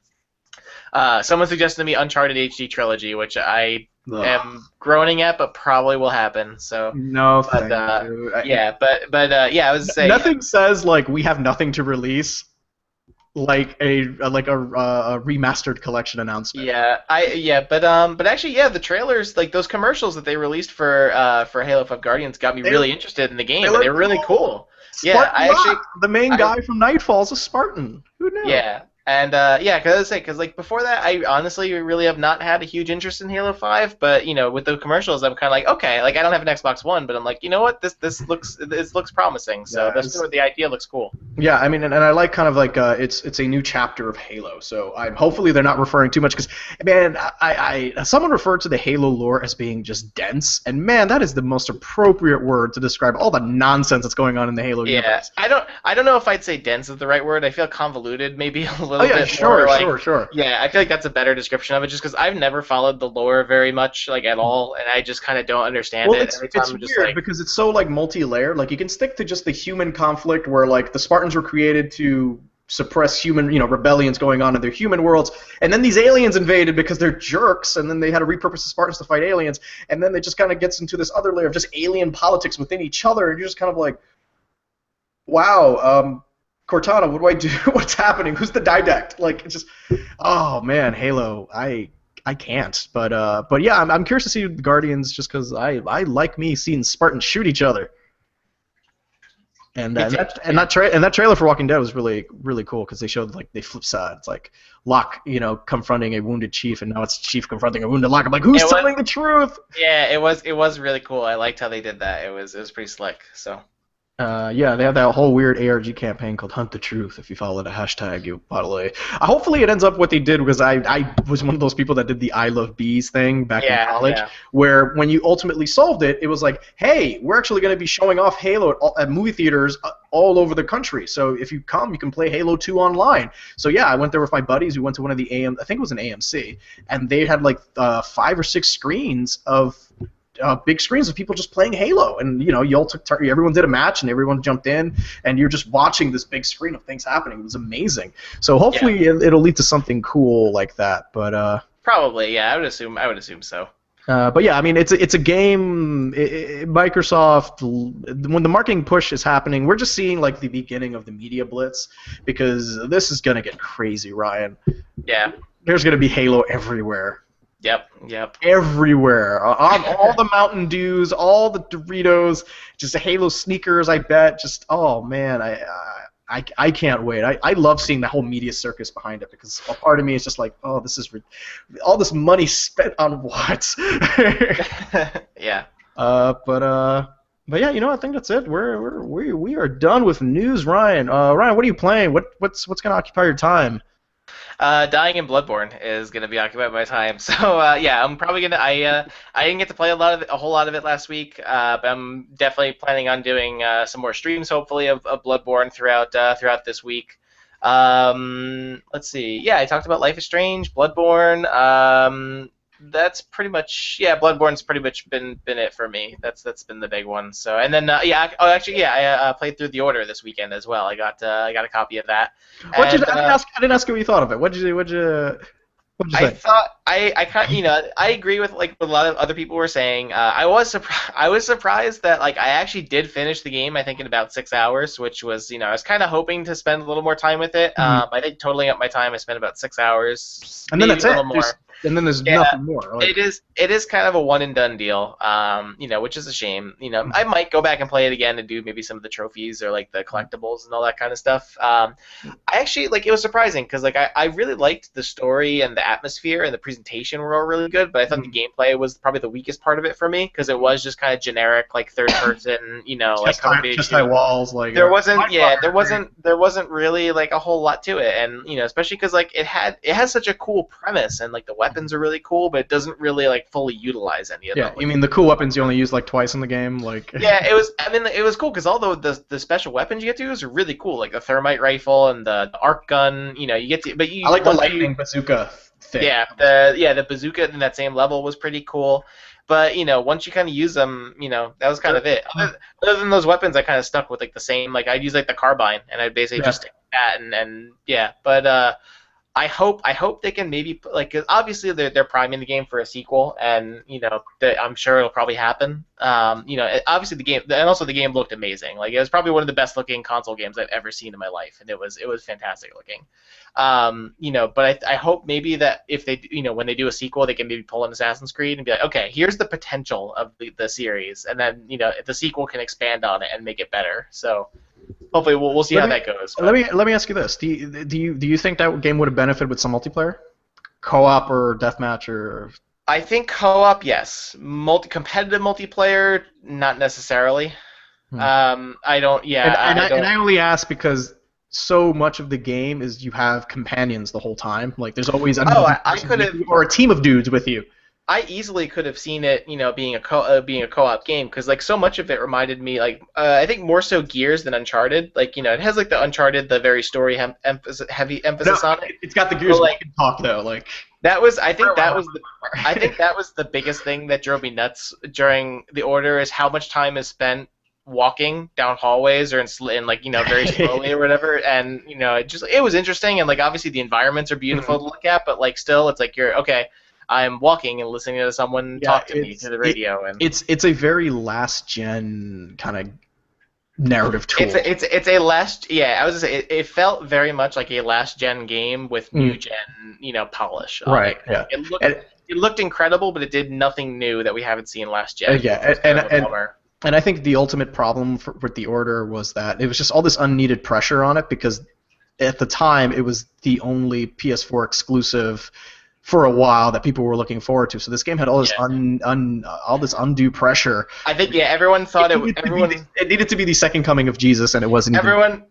Someone suggested to me Uncharted HD trilogy, which I am groaning at, but probably will happen. So no, thank you. I was saying nothing says we have nothing to release like a remastered collection announcement. But actually, the trailers, those commercials that they released for Halo 5 Guardians got me really interested in the game. They were really cool. The main guy from Nightfall is a Spartan. Who knew? Yeah. And because before that, I honestly really have not had a huge interest in Halo 5. But with the commercials, I'm kind of okay. I don't have an Xbox One, but I'm what, this looks promising. So the idea looks cool. Yeah, I mean, and I like kind of it's a new chapter of Halo. So hopefully they're not referring too much, because man, someone referred to the Halo lore as being just dense, and man, that is the most appropriate word to describe all the nonsense that's going on in the Halo universe. I don't know if I'd say dense is the right word. I feel convoluted, maybe a little. Sure. Yeah, I feel like that's a better description of it, just because I've never followed the lore very much, at all, and I just kind of don't understand it. It's weird because it's so multi-layered. You can stick to just the human conflict where the Spartans were created to suppress human, rebellions going on in their human worlds, and then these aliens invaded because they're jerks, and then they had to repurpose the Spartans to fight aliens, and then it just kind of gets into this other layer of just alien politics within each other, and you're just kind of wow. Cortana, what do I do? What's happening? Who's the didact? It's just, oh man, Halo. I can't. But yeah, I'm curious to see Guardians just because I like me seeing Spartans shoot each other. And It did, that trailer for Walking Dead was really really cool because they showed like they flip sides, like Locke, confronting a wounded Chief, and now it's Chief confronting a wounded Locke. I'm like, who's telling the truth? Yeah, it was really cool. I liked how they did that. It was pretty slick. So. Yeah, they have that whole weird ARG campaign called Hunt the Truth. If you follow the hashtag, you probably. Hopefully, it ends up what they did because I was one of those people that did the I Love Bees thing back in college, where when you ultimately solved it, it was like, hey, we're actually going to be showing off Halo at movie theaters all over the country. So if you come, you can play Halo 2 online. So yeah, I went there with my buddies. We went to one of the I think it was an AMC, and they had like 5 or 6 screens of. Big screens of people just playing Halo, and you all took everyone did a match, and everyone jumped in, and you're just watching this big screen of things happening. It was amazing. So hopefully it'll lead to something cool like that. But probably, yeah, I would assume so. But yeah, I mean, it's a game. Microsoft, when the marketing push is happening, we're just seeing like the beginning of the media blitz, because this is gonna get crazy, Ryan. Yeah. There's gonna be Halo everywhere. Yep. Everywhere. On all the Mountain Dews, all the Doritos, just Halo sneakers, I bet. Just, oh, man, I can't wait. I love seeing the whole media circus behind it, because a part of me is just like, oh, this is all this money spent on what? Yeah. But yeah, I think that's it. We are done with news, Ryan. Ryan, what are you playing? What's gonna occupy your time? Dying in Bloodborne is gonna be occupied my time. So yeah, I'm probably gonna. I didn't get to play a whole lot of it last week, but I'm definitely planning on doing some more streams, hopefully, of Bloodborne throughout this week. Let's see. Yeah, I talked about Life is Strange, Bloodborne. That's pretty much Bloodborne's pretty much been it for me. That's been the big one. So and then I played through The Order this weekend as well. I got a copy of that. I didn't ask you what you thought of it. What'd you say? I thought I kind I agree with like what a lot of other people were saying. I was surprised that like I actually did finish the game. I think in about 6 hours, which was I was kind of hoping to spend a little more time with it. I think totaling up my time, I spent about 6 hours. And then that's it. And then there's nothing more. Like, it is kind of a one and done deal. Which is a shame. I might go back and play it again and do maybe some of the trophies or like the collectibles and all that kind of stuff. I actually it was surprising because I really liked the story and the atmosphere and the presentation were all really good, but I thought the gameplay was probably the weakest part of it for me because it was just kind of generic like third person, just high walls like there wasn't really like a whole lot to it, and especially because like it has such a cool premise and like the weapons are really cool, but it doesn't really like fully utilize any of them. Yeah, you mean the cool weapons you only use like twice in the game, like. Yeah, it was cool because although the special weapons you get to use are really cool, like the thermite rifle and the arc gun, you get to, but I like the lightning bazooka thing. Yeah, the bazooka in that same level was pretty cool. But once you kind of use them, that was kind of it. Other than those weapons, I kind of stuck with like the same. Like I'd use like the carbine, and I'd basically just take that and yeah. But I hope they can maybe like 'cause obviously they're priming the game for a sequel, and I'm sure it'll probably happen. Obviously the game and also the game looked amazing. Like it was probably one of the best looking console games I've ever seen in my life, and it was fantastic looking. But I hope maybe that if they when they do a sequel, they can maybe pull an Assassin's Creed and be like, okay, here's the potential of the series, and then the sequel can expand on it and make it better. So. Hopefully, we'll see how that goes. Let me ask you this: Do you think that game would have benefited with some multiplayer, co-op or deathmatch or? I think co-op, yes. Competitive multiplayer, not necessarily. I don't. Yeah, and I only ask because so much of the game is you have companions the whole time. Like there's always another person or a team of dudes with you. I easily could have seen it, being a co-op game, because like so much of it reminded me, like I think more so Gears than Uncharted. Like it has like the Uncharted, the very story heavy emphasis on it. It's got the Gears like talk though, like. I think that was the biggest thing that drove me nuts during The Order is how much time is spent walking down hallways or in like very slowly or whatever, and it was interesting, and like obviously the environments are beautiful to look at, but like still it's like you're okay. I'm walking and listening to someone talk to me to the radio, and it's a very last gen kind of narrative tool. It's a last I was gonna say it felt very much like a last gen game with new gen polish. Right. Yeah. It looked incredible, but it did nothing new that we haven't seen last gen. Yeah, and And I think the ultimate problem with the Order was that it was just all this unneeded pressure on it because at the time it was the only PS4 exclusive for a while that people were looking forward to. So this game had all this all this undue pressure. I think everyone thought it needed to be the second coming of Jesus, and it wasn't. Everyone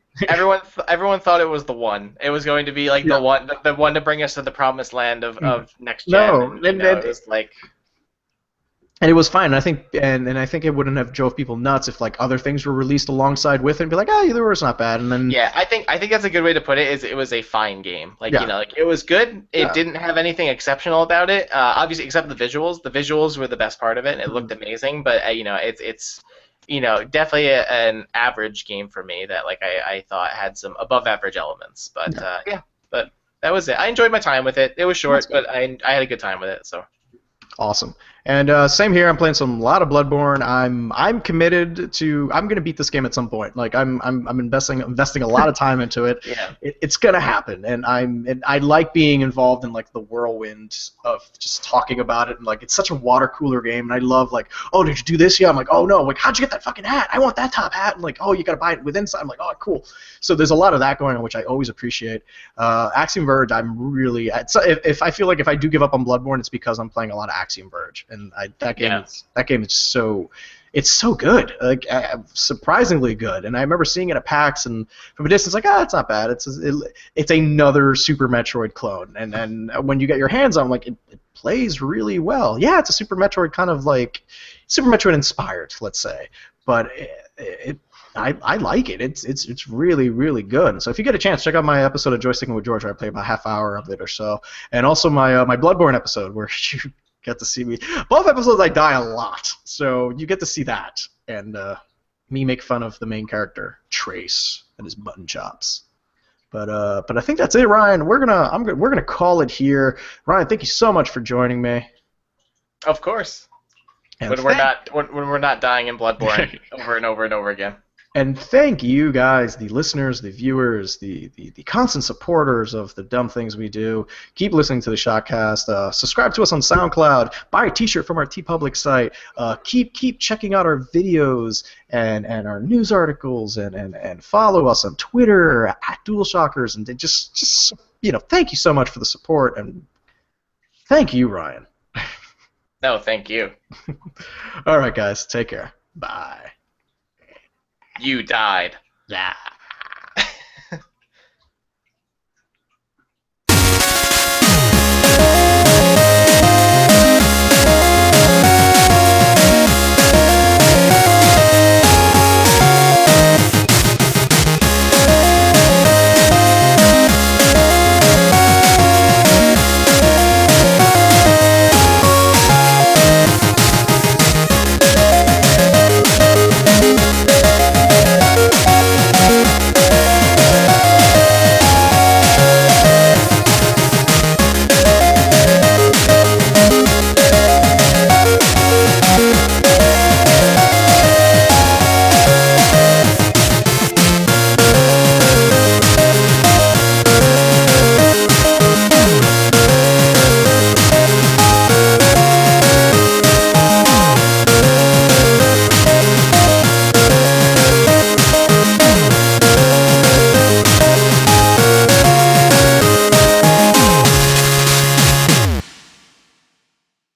thought it was the one. It was going to be like the one to bring us to the promised land of next gen. No, and it was like. And it was fine. And I think it wouldn't have drove people nuts if like other things were released alongside with it and be like, oh, the Order's not bad. And then I think that's a good way to put it. Is it was a fine game. Like like it was good. It didn't have anything exceptional about it. Obviously, except the visuals. The visuals were the best part of it. And it looked amazing. But it's definitely an average game for me that like I thought had some above average elements. But but that was it. I enjoyed my time with it. It was short, but I had a good time with it. So. Awesome. And same here. I'm playing a lot of Bloodborne. I'm committed to. I'm gonna beat this game at some point. Like I'm investing a lot of time into it. It's gonna happen. And I like being involved in like the whirlwind of just talking about it. And like it's such a water cooler game. And I love like, oh, did you do this? Yeah. I'm like, oh no. Like, how'd you get that fucking hat? I want that top hat. And like, oh, you gotta buy it with inside. I'm like, oh, cool. So there's a lot of that going on, which I always appreciate. Axiom Verge. I'm really. If I feel like if I do give up on Bloodborne, it's because I'm playing a lot of Axiom Verge. And that game is so good, like surprisingly good. And I remember seeing it at PAX and from a distance, like, it's not bad. It's another Super Metroid clone. And then when you get your hands on, like, it plays really well. Yeah, it's a Super Metroid kind of like Super Metroid inspired, let's say. But I like it. It's really, really good. So if you get a chance, check out my episode of Joysticking with George where I play about a half hour of it or so, and also my Bloodborne episode where you get to see me. Both episodes I die a lot, so you get to see that and me make fun of the main character Trace and his mutton chops. But I think that's it, Ryan. We're gonna call it here. Ryan, thank you so much for joining me. Of course. And when we're not dying in Bloodborne over and over and over again. And thank you guys, the listeners, the viewers, the constant supporters of the dumb things we do. Keep listening to the ShockCast. Subscribe to us on SoundCloud. Buy a T-shirt from our TeePublic site. Keep checking out our videos and our news articles and follow us on Twitter at DualShockers. And just thank you so much for the support. And thank you, Ryan. No, thank you. All right, guys. Take care. Bye. You died. Yeah.